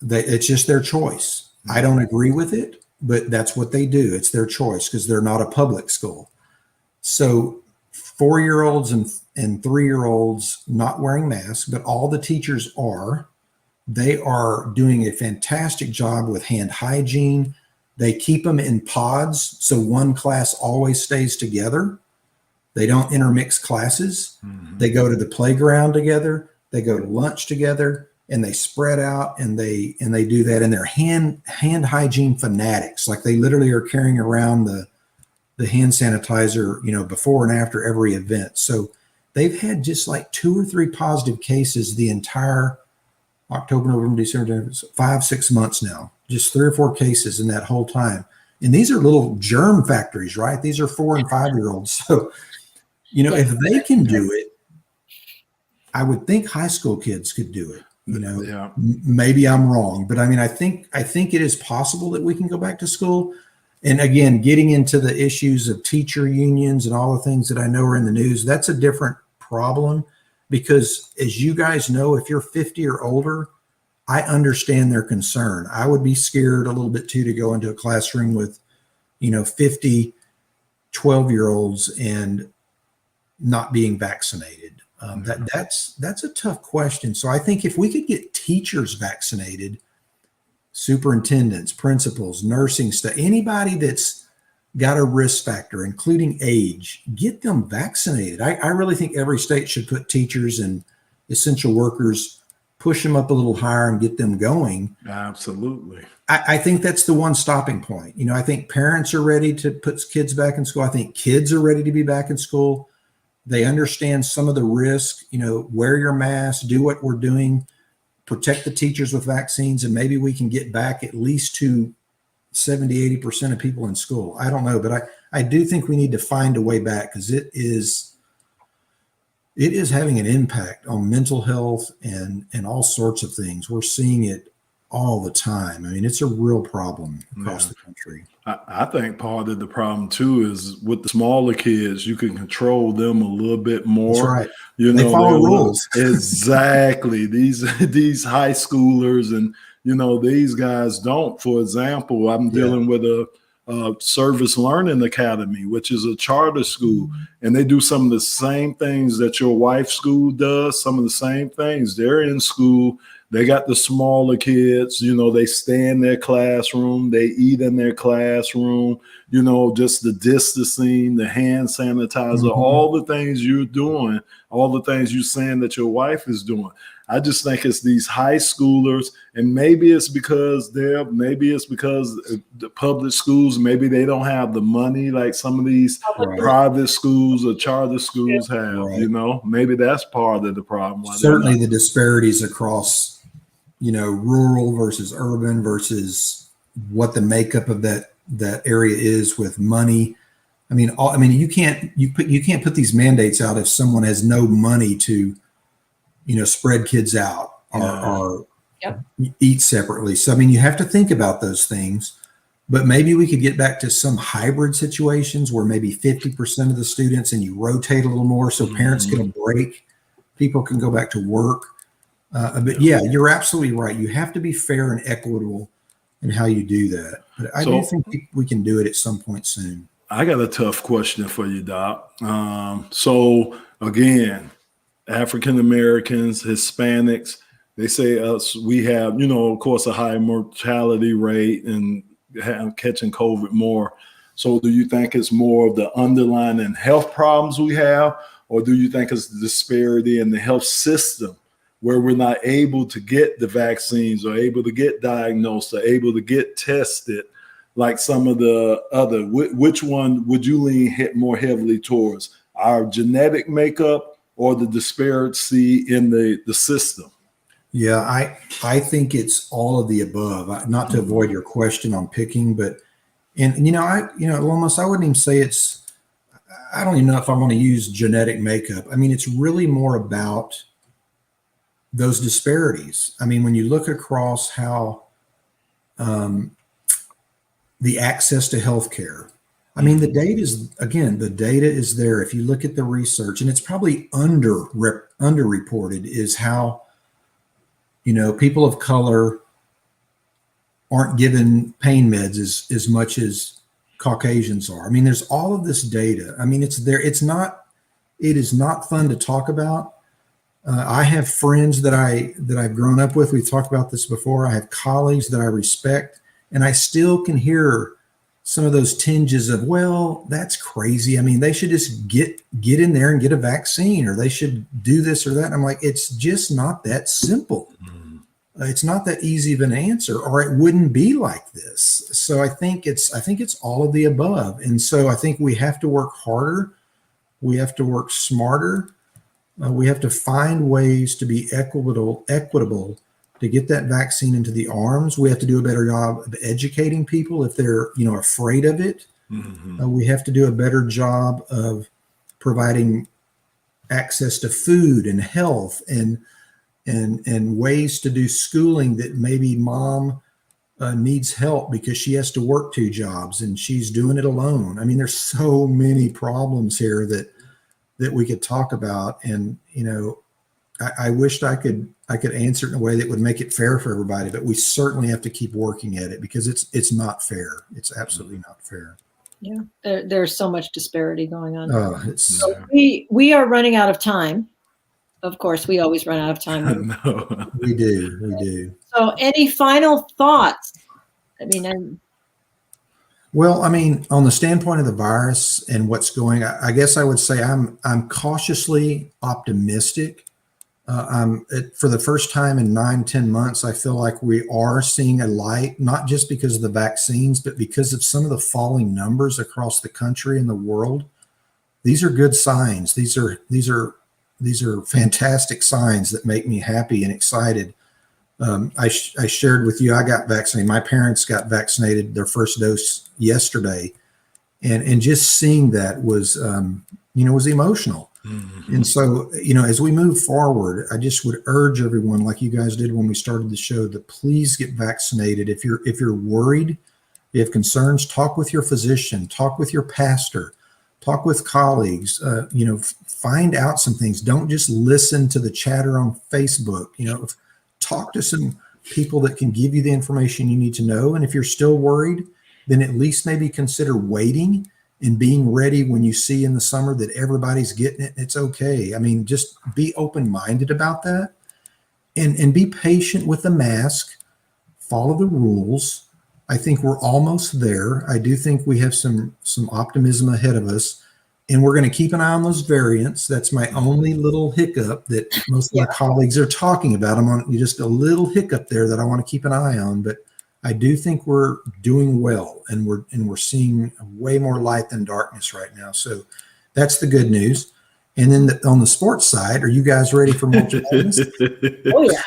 It's just their choice. I don't agree with it, but that's what they do. It's their choice because they're not a public school. So 4-year-olds and 3-year-olds not wearing masks, but all the teachers are. They are doing a fantastic job with hand hygiene. They keep them in pods, so one class always stays together. They don't intermix classes. They go to the playground together. They go to lunch together, and they spread out, and they do that. And they're hand hygiene fanatics. Like they literally are carrying around the hand sanitizer, before and after every event. So they've had just like 2 or 3 positive cases the entire October, November, December, 5-6 months now, just 3 or 4 cases in that whole time. And these are little germ factories, right? These are 4 and 5-year-olds. So, if they can do it, I would think high school kids could do it. Yeah. Maybe I'm wrong, but I mean, I think it is possible that we can go back to school. And again, getting into the issues of teacher unions and all the things that I know are in the news, that's a different problem, because as you guys know, if you're 50 or older, I understand their concern. I would be scared a little bit too to go into a classroom with, 50 12-year-olds and not being vaccinated. That's a tough question. So I think if we could get teachers vaccinated, superintendents, principals, nursing staff, anybody that's got a risk factor, including age, get them vaccinated. I really think every state should put teachers and essential workers, push them up a little higher and get them going. Absolutely. I think that's the one stopping point. I think parents are ready to put kids back in school. I think kids are ready to be back in school. They understand some of the risk, wear your mask, do what we're doing, protect the teachers with vaccines, and maybe we can get back at least to 70, 80% of people in school. I don't know, but I do think we need to find a way back, because it is having an impact on mental health and all sorts of things. We're seeing it all the time. I mean, it's a real problem across the country. I think part of the problem too is with the smaller kids, you can control them a little bit more. That's right. They follow rules. Exactly. These high schoolers and these guys don't. For example, I'm dealing with a Service Learning Academy, which is a charter school, and they do some of the same things that your wife's school does. Some of the same things. They're in school. They got the smaller kids, they stay in their classroom, they eat in their classroom, just the distancing, the hand sanitizer, all the things you're doing, all the things you're saying that your wife is doing. I just think it's these high schoolers, and maybe it's because the public schools, maybe they don't have the money like some of these private schools or charter schools have, maybe that's part of the problem. Certainly the disparities across rural versus urban versus what the makeup of that area is with money. You can't put these mandates out if someone has no money to, spread kids out or eat separately. So, you have to think about those things, but maybe we could get back to some hybrid situations where maybe 50% of the students and you rotate a little more so parents get a break, people can go back to work. But yeah, you're absolutely right. You have to be fair and equitable in how you do that. But I do think we can do it at some point soon. I got a tough question for you, Doc. So again, African Americans, Hispanics, they say we have, of course, a high mortality rate and catching COVID more. So do you think it's more of the underlying health problems we have, or do you think it's the disparity in the health system, where we're not able to get the vaccines or able to get diagnosed or able to get tested like some of the other? Which one would you lean more heavily towards, our genetic makeup or the disparity in the system? Yeah, I think it's all of the above. Not to avoid your question on picking, but Lomas, I wouldn't even say I don't even know if I want to use genetic makeup. It's really more about those disparities. When you look across how the access to healthcare, the data is there. If you look at the research, and it's probably underreported, is how, people of color aren't given pain meds as much as Caucasians are. There's all of this data. It's there. It is not fun to talk about. I have friends that I've grown up with. We've talked about this before. I have colleagues that I respect, and I still can hear some of those tinges of, well, that's crazy. They should just get in there and get a vaccine, or they should do this or that. And I'm like, it's just not that simple. It's not that easy of an answer, or it wouldn't be like this. So I think it's all of the above. And so I think we have to work harder. We have to work smarter. We have to find ways to be equitable to get that vaccine into the arms. We have to do a better job of educating people if they're, afraid of it. We have to do a better job of providing access to food and health and ways to do schooling that maybe mom needs help because she has to work 2 jobs and she's doing it alone. There's so many problems here that we could talk about. And, I wished I could answer it in a way that would make it fair for everybody, but we certainly have to keep working at it because it's not fair. It's absolutely not fair. Yeah, there's so much disparity going on. So we are running out of time. Of course, we always run out of time. No. We do. So, any final thoughts? I mean, Well, I mean, on the standpoint of the virus and what's going, I guess I would say I'm cautiously optimistic. For the first time in 9-10 months, I feel like we are seeing a light, not just because of the vaccines, but because of some of the falling numbers across the country and the world. These are good signs. These are fantastic signs that make me happy and excited. I shared with you, I got vaccinated. My parents got vaccinated, their first dose yesterday. And just seeing that was, was emotional. Mm-hmm. And so, as we move forward, I just would urge everyone, like you guys did when we started the show, to please get vaccinated. If you're worried, you have concerns, talk with your physician, talk with your pastor, talk with colleagues, find out some things. Don't just listen to the chatter on Facebook, talk to some people that can give you the information you need to know. And if you're still worried, then at least maybe consider waiting and being ready when you see in the summer that everybody's getting it. It's okay. I mean, just be open-minded about that and be patient with the mask, follow the rules. I think we're almost there. I do think we have some optimism ahead of us, and we're going to keep an eye on those variants. That's my only little hiccup that most of my colleagues are talking about. I'm on just a little hiccup there that I want to keep an eye on, but I do think we're doing well, and we're seeing way more light than darkness right now. So that's the good news. And then on the sports side, are you guys ready for March Madness? Oh yeah,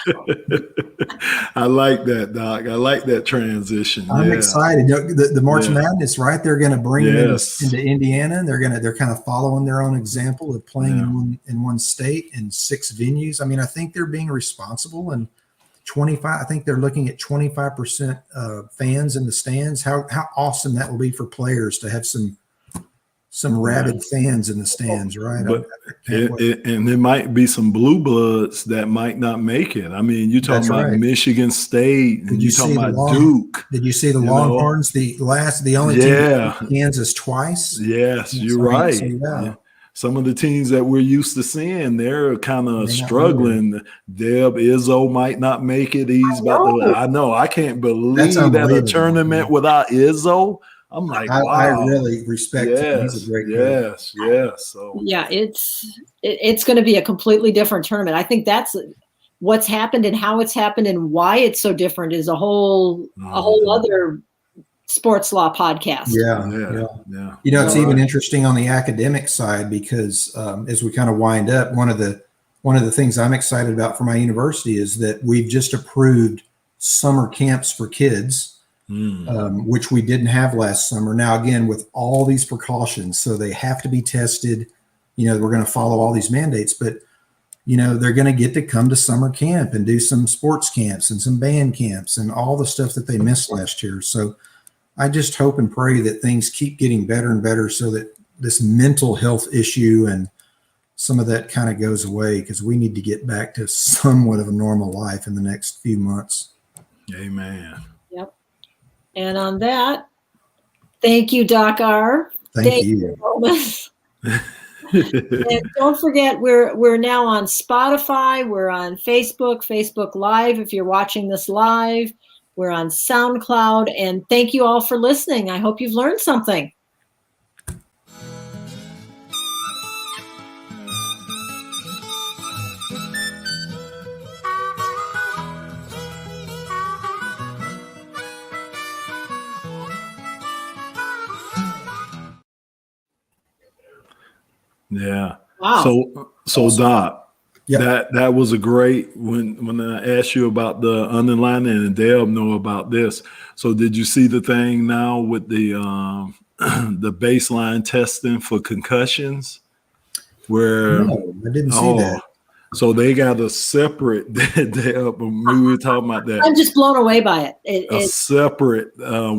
I like that, Doc. I like that transition. I'm excited. The March Madness, right? They're going to bring them into Indiana. They're kind of following their own example of playing in one state in 6 venues. I mean, I think they're being responsible, and 25. I think they're looking at 25% fans in the stands. How awesome that will be for players to have some rabid fans in the stands, right? But and there might be some blue bloods that might not make it. I mean, you talking about Michigan State, and you talking about Duke. Did you see the Longhorns? The only team that beat Kansas twice. Yes, you're right. So, yeah. Some of the teams that we're used to seeing, they're kind of struggling. Deb, Izzo might not make it. He's about to. I know. I can't believe that a tournament without Izzo. I'm like, wow. I really respect him. He's a great player. Yes. So yeah, it's going to be a completely different tournament. I think that's what's happened and how it's happened and why it's so different is a whole other sports law podcast. Yeah. It's even interesting on the academic side because as we kind of wind up, one of the things I'm excited about for my university is that we've just approved summer camps for kids. Which we didn't have last summer. Now, again, with all these precautions, so they have to be tested. We're going to follow all these mandates, but, they're going to get to come to summer camp and do some sports camps and some band camps and all the stuff that they missed last year. So I just hope and pray that things keep getting better and better so that this mental health issue and some of that kind of goes away because we need to get back to somewhat of a normal life in the next few months. Amen. And on that, thank you, Doc R. Thank you. And don't forget, we're now on Spotify. We're on Facebook Live if you're watching this live. We're on SoundCloud. And thank you all for listening. I hope you've learned something. Yeah. Wow. So Doc, that was a great when I asked you about the underlining and Deb know about this. So did you see the thing now with the baseline testing for concussions? Where no, I didn't see that. So they got a separate. We were talking about that. I'm just blown away by it. A separate.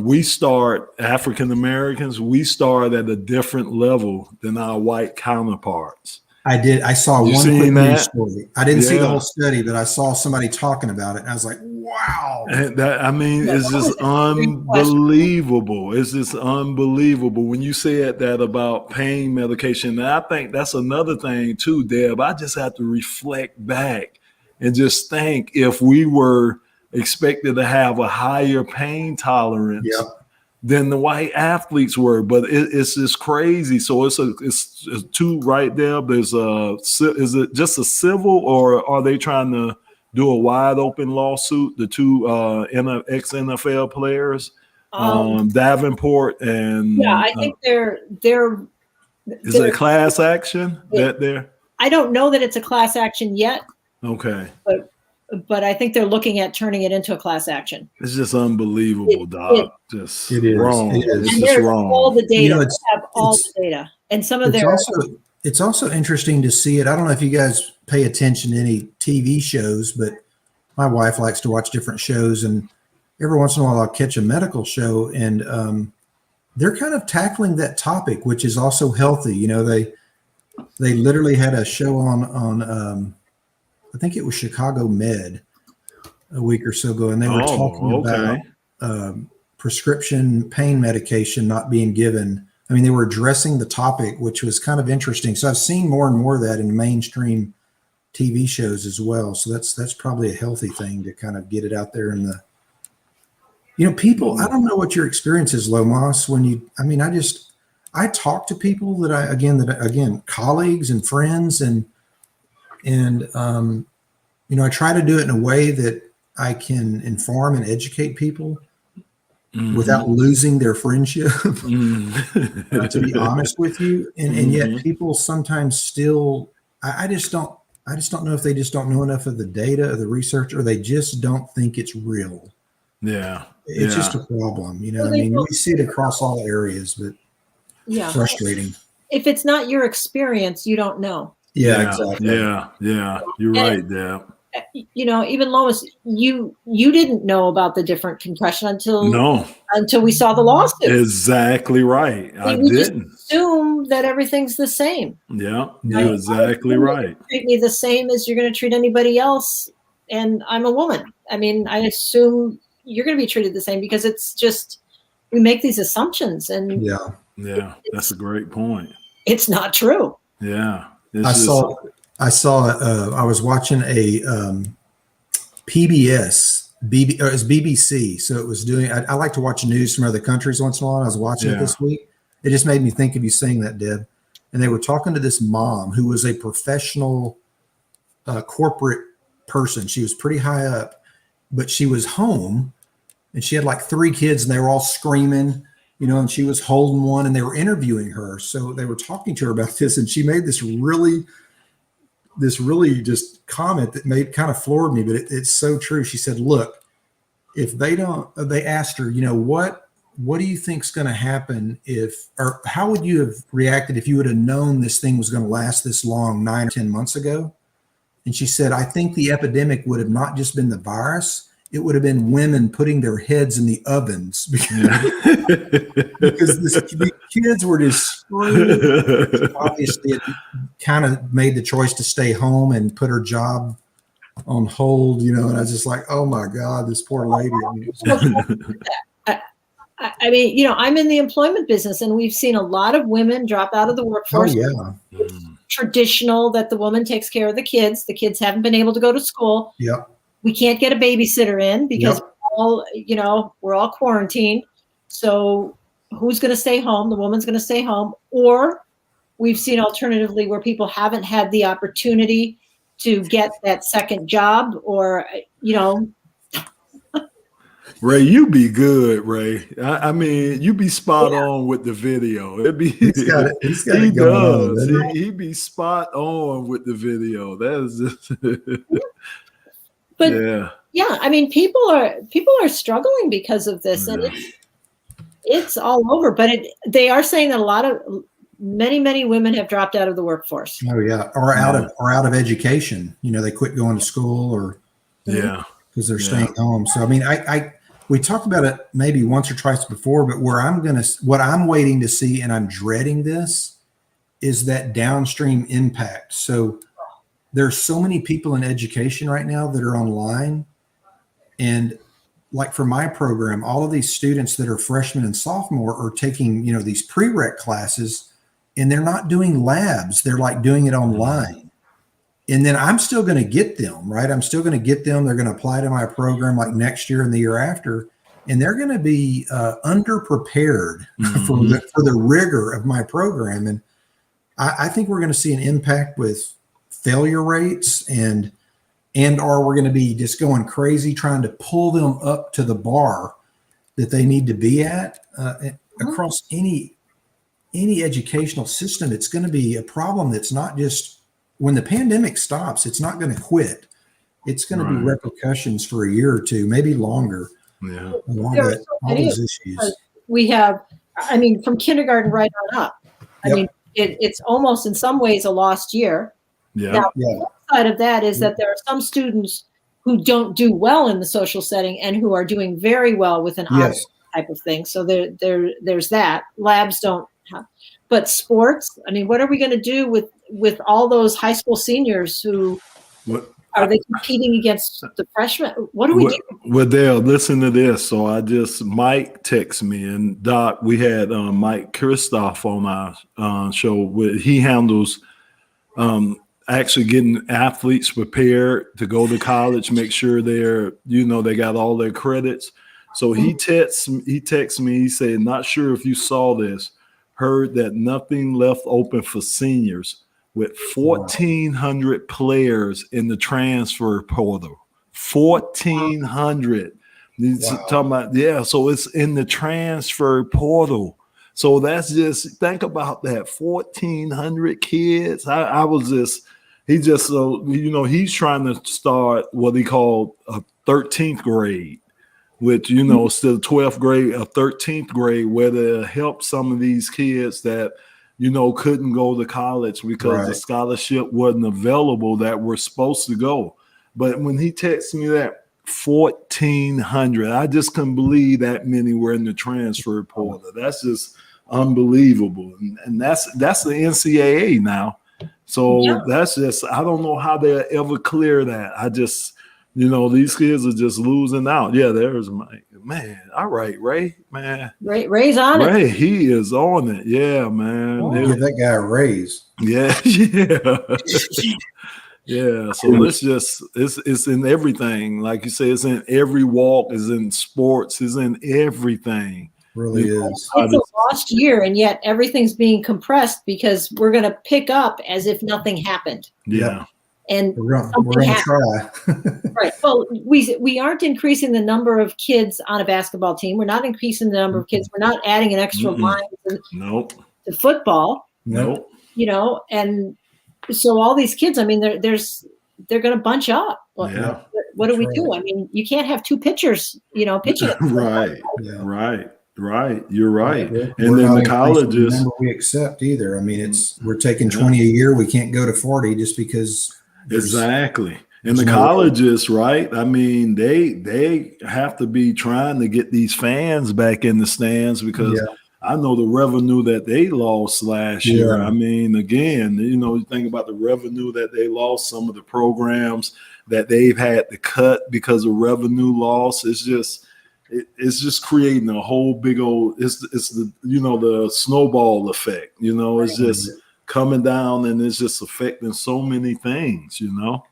We start African Americans. We start at a different level than our white counterparts. I did. I saw You one seen quick news that? story. I didn't see the Yeah. whole study, but I saw somebody talking about it. And I was like, wow. And that, I mean, Yeah, it's that just was a great question. unbelievable. It's just unbelievable when you said that about pain medication. And I think that's another thing too, Deb. I just have to reflect back and just think if we were expected to have a higher pain tolerance Yep. than the white athletes were, but it's just crazy. So it's two right there. There's is it just a civil, or are they trying to do a wide open lawsuit? The two ex NFL players, Davenport and Yeah, I think they're. is it a class action that they're? I don't know that it's a class action yet, Okay, but I think they're looking at turning it into a class action. it's just unbelievable, Doc. Just It is. wrong. It is. It's And just there's wrong. all the data. You know, They have all the data, and some of their. It's also interesting to see it. I don't know if you guys pay attention to any TV shows, but my wife likes to watch different shows, and every once in a while I'll catch a medical show, and they're kind of tackling that topic, which is also healthy. You know, they literally had a show on I think it was Chicago Med a week or so ago, and they were talking about prescription pain medication not being given. I mean, they were addressing the topic, which was kind of interesting. So I've seen more and more of that in mainstream TV shows as well. So that's probably a healthy thing to kind of get it out there in the, people. I don't know what your experience is, Lomas, I talk to people that colleagues and friends, and I try to do it in a way that I can inform and educate people without losing their friendship, to be honest with you. And yet people sometimes still, I just don't know if they just don't know enough of the data, of the research, or they just don't think it's real. Yeah. It's just a problem. We see it across all areas, but Yeah. frustrating. If it's not your experience, you don't know. Yeah, exactly. Yeah. You're right, Deb. Even Lomas, you didn't know about the different concussion until we saw the lawsuit. Exactly right. I we didn't just assume that everything's the same. Yeah, you're exactly right. Treat me the same as you're going to treat anybody else, and I'm a woman. I mean, I assume you're going to be treated the same because it's just we make these assumptions, and that's a great point. It's not true. Yeah, I was watching a PBS, it was BBC. So it was doing, I like to watch news from other countries once in a while. I was watching it this week. It just made me think of you saying that, Deb. And they were talking to this mom who was a professional corporate person. She was pretty high up, but she was home and she had like 3 kids and they were all screaming, and she was holding one and they were interviewing her. So they were talking to her about this, and she made this really just comment that kind of floored me, but it's so true. She said, look, if they asked her, what do you think's going to happen or how would you have reacted if you would have known this thing was going to last this long 9 or 10 months ago? And she said, I think the epidemic would have not just been the virus. It would have been women putting their heads in the ovens because the kids were just screaming. Obviously, it kind of made the choice to stay home and put her job on hold, and I was just like, oh my God, this poor lady. I'm in the employment business, and we've seen a lot of women drop out of the workforce. Oh, yeah. It's traditional that the woman takes care of the kids. The kids haven't been able to go to school. Yep. We can't get a babysitter in because we're all quarantined. So who's going to stay home? The woman's going to stay home. Or we've seen alternatively where people haven't had the opportunity to get that second job, or, Ray, you be good, Ray. I mean, you be spot on with the video. He's got it going on. He be spot on with the video. That is just But I mean, people are struggling because of this, and it's all over. But they are saying that many women have dropped out of the workforce. Oh yeah, or out of education. They quit going to school, or because they're staying home. So I mean, we talked about it maybe once or twice before, but what I'm waiting to see, and I'm dreading this, is that downstream impact. So there's so many people in education right now that are online. And like for my program, all of these students that are freshmen and sophomore are taking, these prereq classes, and they're not doing labs. They're like doing it online. And then I'm still going to get them, right? I'm still going to get them. They're going to apply to my program like next year and the year after. And they're going to be underprepared for the rigor of my program. And I think we're going to see an impact with failure rates or we're going to be just going crazy trying to pull them up to the bar that they need to be at across any educational system. It's going to be a problem that's not just when the pandemic stops, it's not going to quit. It's going to be repercussions for a year or two, maybe longer. Yeah. All those issues. We have, from kindergarten right on up. It's almost in some ways a lost year. Yeah. Now, the flip side of that is that there are some students who don't do well in the social setting and who are doing very well with an online type of thing. So there's that. Labs don't have, but sports. What are we going to do with all those high school seniors who are they competing against the freshmen? What do we do? Well, Dale, listen to this. So Mike texted me, and Doc, we had Mike Kristoff on our show. He handles actually getting athletes prepared to go to college, make sure they got all their credits. So he texted me, he said, not sure if you saw this, heard that nothing left open for seniors with 1,400 players in the transfer portal. 1,400. Talking about, so it's in the transfer portal. So that's just, think about that, 1,400 kids. He's trying to start what he called a 13th grade, which, still 12th grade, a 13th grade, where to help some of these kids that, couldn't go to college because the scholarship wasn't available that were supposed to go. But when he texted me that 1,400, I just couldn't believe that many were in the transfer portal. That's just unbelievable. And that's the NCAA now. So that's just, I don't know how they'll ever clear that. I just, these kids are just losing out. Yeah, there's Mike. Man, all right, Ray, man. Ray's on it. Ray, he is on it. Yeah, man. Give that guy a raise. Yeah. Yeah. So it's in everything. Like you say, it's in every walk, it's in sports, it's in everything. Really is. It's a lost year, and yet everything's being compressed because we're going to pick up as if nothing happened. Yeah. And we're going to try. Right. Well, we aren't increasing the number of kids on a basketball team. We're not increasing the number of kids. We're not adding an extra line to football. Nope. And so all these kids, they're going to bunch up. What do we do? You can't have two pitchers, pitching. Right. Yeah. Right. You're right. We're And then not the colleges. The number we accept either. We're taking 20 a year. We can't go to 40 just because. Exactly. And the colleges, right? They have to be trying to get these fans back in the stands because I know the revenue that they lost last year. Again, you think about the revenue that they lost, some of the programs that they've had to cut because of revenue loss. It's just creating a whole big old, it's the, the snowball effect, it's just coming down and it's just affecting so many things,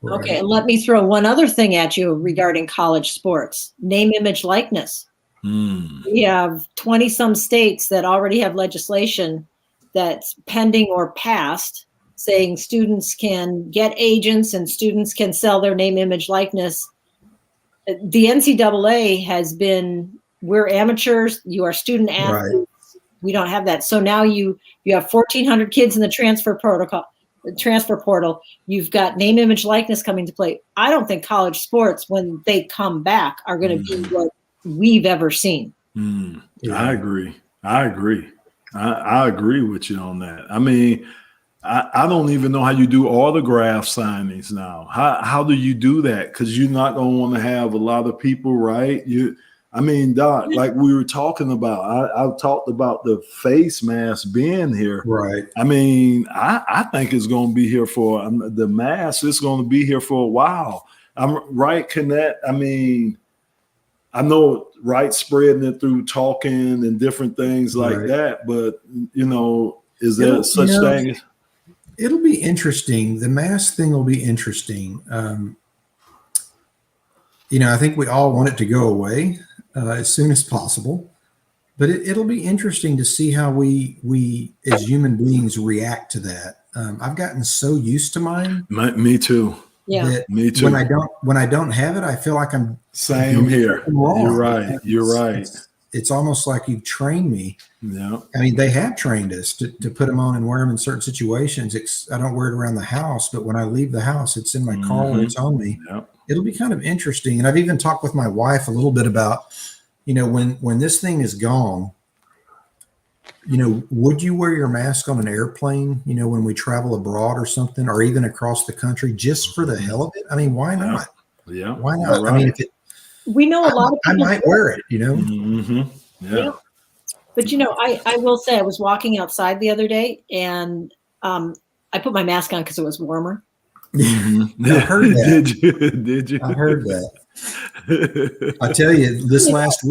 Okay. And let me throw one other thing at you regarding college sports, name, image, likeness. We have 20 some states that already have legislation that's pending or passed saying students can get agents and students can sell their name, image, likeness. The NCAA has been, we're amateurs, you are student athletes. Right. We don't have that. So now you have 1,400 kids in the transfer portal. You've got name, image, likeness coming to play. I don't think college sports, when they come back, are going to be what we've ever seen. I agree. I agree with you on that. I don't even know how you do autograph signings now. How do you do that? Because you're not going to want to have a lot of people, right? I mean, Doc, like we were talking about, I talked about the face mask being here. Right. I mean, I think it's going to be here for the mask. It's going to be here for a while. I'm right. I mean, I know, right, spreading it through talking and different things like that. But, is there such thing? It'll be interesting. The mask thing will be interesting. I think we all want it to go away as soon as possible, but it'll be interesting to see how we as human beings react to that. I've gotten so used to mine. Me too. Yeah, me too. When I don't have it, I feel like I'm same here. You're right. You're right. It's almost like you've trained me. Yeah. I mean, they have trained us to put them on and wear them in certain situations. I don't wear it around the house, but when I leave the house, it's in my car or it's on me. Yeah. It'll be kind of interesting. And I've even talked with my wife a little bit about, when this thing is gone, would you wear your mask on an airplane, when we travel abroad or something, or even across the country just for the hell of it? I mean, why not? Yeah. Why not? Right. I mean, we know a lot of people. I might wear it, Mm-hmm. Yeah. But I will say I was walking outside the other day and I put my mask on because it was warmer. Mm-hmm. I heard that. Did you? I heard that. I tell you, this last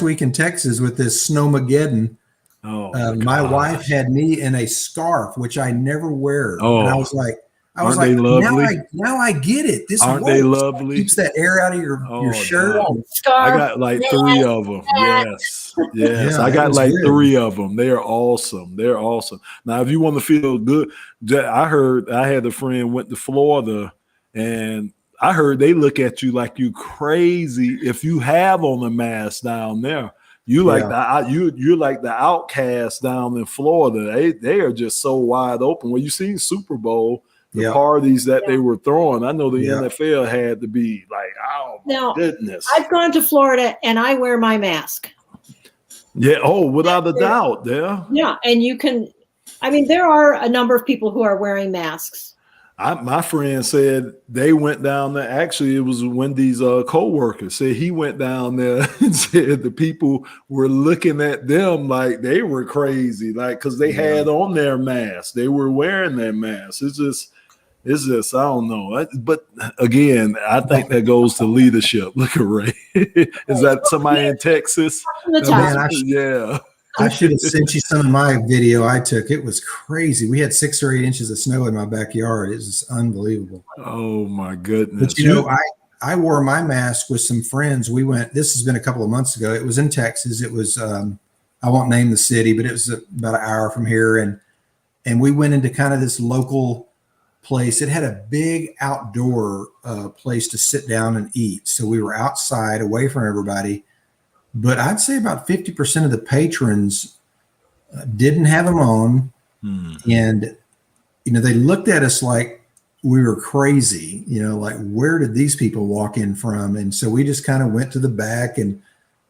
week in Texas with this snowmageddon, my wife had me in a scarf, which I never wear. Oh, and I was like, they lovely? Now I get it. This aren't they lovely? Keeps that air out of your shirt. Scarf. I got like 3 of them. Yes. Yeah, I got like good. 3 of them. They are awesome. They're awesome. Now, if you want to feel good, I heard I had a friend went to Florida, and I heard they look at you like you crazy if you have on a mask down there. You're like the outcast down in Florida. They are just so wide open. When you see SuperBowl, the parties that they were throwing, I know the NFL had to be like, oh my goodness. I've gone to Florida and I wear my mask. Yeah. Oh, without a doubt. Yeah. Yeah. And you can, there are a number of people who are wearing masks. My friend said they went down there. Actually, it was Wendy's co-worker said he went down there and said the people were looking at them like they were crazy, like because they had on their masks. They were wearing their masks. It's just I don't know. But again, I think that goes to leadership. Look at Ray. Is that somebody in Texas? I should have sent you some of my video I took. It was crazy. We had 6 or 8 inches of snow in my backyard. It was unbelievable. Oh my goodness. But I wore my mask with some friends. This has been a couple of months ago. It was in Texas. It was, I won't name the city, but it was about an hour from here. And we went into kind of this local place. It had a big outdoor place to sit down and eat. So we were outside away from everybody. But I'd say about 50% of the patrons didn't have them on. And, they looked at us like we were crazy, like where did these people walk in from? And so we just kind of went to the back and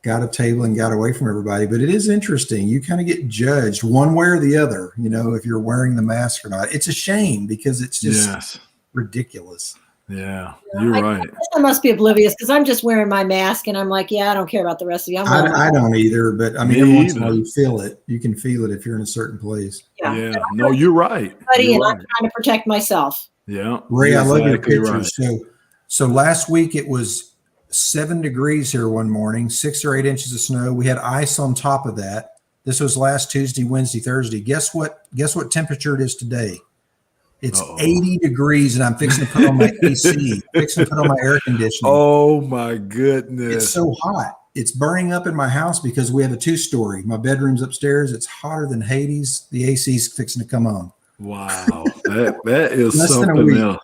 got a table and got away from everybody. But it is interesting. You kind of get judged one way or the other, if you're wearing the mask or not. It's a shame because it's just ridiculous. Yeah, you're right. I must be oblivious because I'm just wearing my mask and I'm like, I don't care about the rest of you. I don't either, but every once in a while you feel it. You can feel it if you're in a certain place. Yeah. No, you're right. I'm trying to protect myself. Yeah. Ray, I love your pictures. Right. So last week it was 7 degrees here one morning, 6 or 8 inches of snow. We had ice on top of that. This was last Tuesday, Wednesday, Thursday. Guess what temperature it is today? It's 80 degrees, and I'm fixing to put on my AC, fixing to put on my air conditioning. Oh, my goodness. It's so hot. It's burning up in my house because we have a 2-story. My bedroom's upstairs. It's hotter than Hades. The AC's fixing to come on. Wow. That is something else.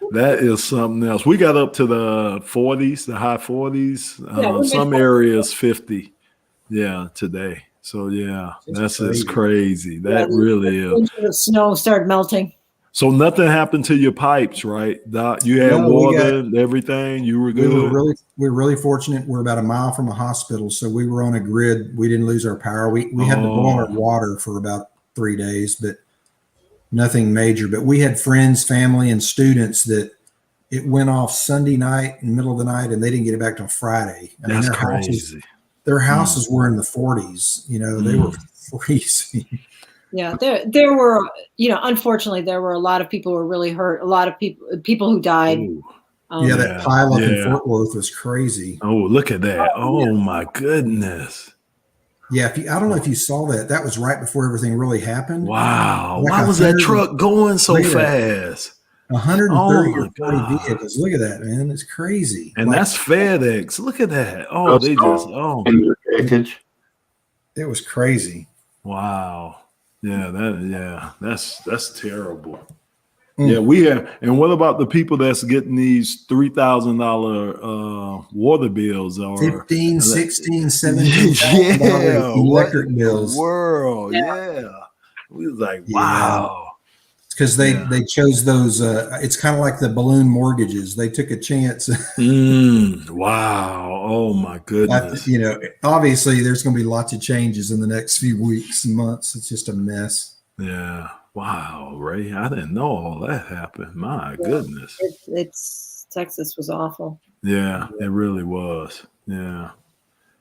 That is something else. We got up to the 40s, the high 40s. Some areas 50. Yeah, today. So, that's just crazy. That really is. The snow started melting. So nothing happened to your pipes, right, Doc? You had water and everything. You were good. We were really fortunate. We're about a mile from a hospital, so we were on a grid. We didn't lose our power. We had to boil our water for about 3 days, but nothing major. But we had friends, family, and students that it went off Sunday night in the middle of the night, and they didn't get it back till Friday. I mean, That's crazy. Their houses were in the 40s. You know, they were freezing. Yeah, there were, unfortunately, there were a lot of people who were really hurt. A lot of people who died. That pileup in Fort Worth was crazy. Oh, look at that! Oh my goodness! Yeah, I don't know if you saw that. That was right before everything really happened. Wow! Like why was that truck going so fast? 130 or 40 vehicles. Look at that, man! It's crazy. And that's FedEx. Look at that! Oh, they just it was crazy. Wow! Yeah, that's terrible. Yeah, we have. And what about the people that's getting these $3,000 water bills or 15, 16, 17 electric bills? World, we was like, wow. It's because they chose those. It's kind of like the balloon mortgages. They took a chance. Wow! Oh my goodness! Obviously, there's going to be lots of changes in the next few weeks and months. It's just a mess. Yeah. Wow, Ray, I didn't know all that happened. My goodness. It's Texas was awful. Yeah, it really was. Yeah.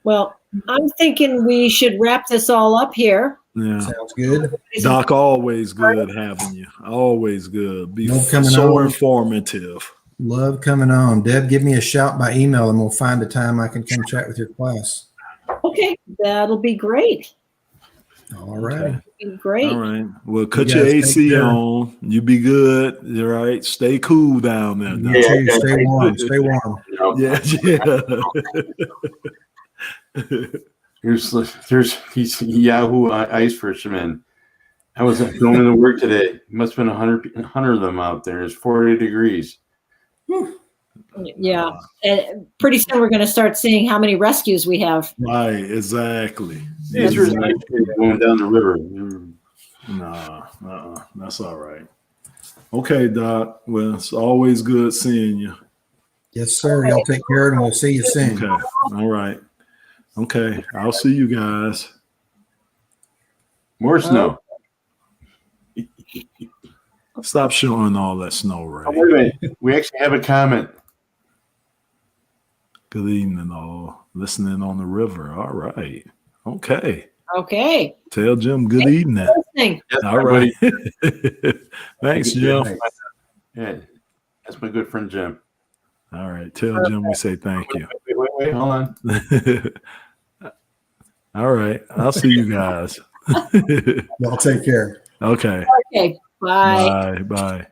Well, I'm thinking we should wrap this all up here. Yeah. Sounds good. Doc, always good having you. Always good. Be so informative. Love coming on. Deb, give me a shout by email and we'll find a time I can come chat with your class. Okay, that'll be great. All right. Okay. Great. All right. Well, cut your AC on. You be good. All right. Stay cool down there. You too. Stay warm. Stay warm. Yeah. He's Yahoo ice fisherman. I was going to work today. Must have been 100 of them out there. It's 40 degrees. Yeah. And pretty soon we're going to start seeing how many rescues we have. Right. Exactly. Going down the river. Nah, that's all right. Okay, Doc. Well, it's always good seeing you. Yes, sir. Y'all take care and we'll see you soon. Okay. All right. Okay. I'll see you guys. More snow. Stop showing all that snow, Ray. Oh, wait a minute. We actually have a comment. Good evening, all. Listening on the river. All right. Okay. Tell Jim good evening. Yes, all right. Thanks, Jim. Yeah, that's my good friend Jim. All right. Tell Jim we say thank you. Wait, hold on. All right. I'll see you guys. Y'all take care. Okay. Okay. Bye. Bye.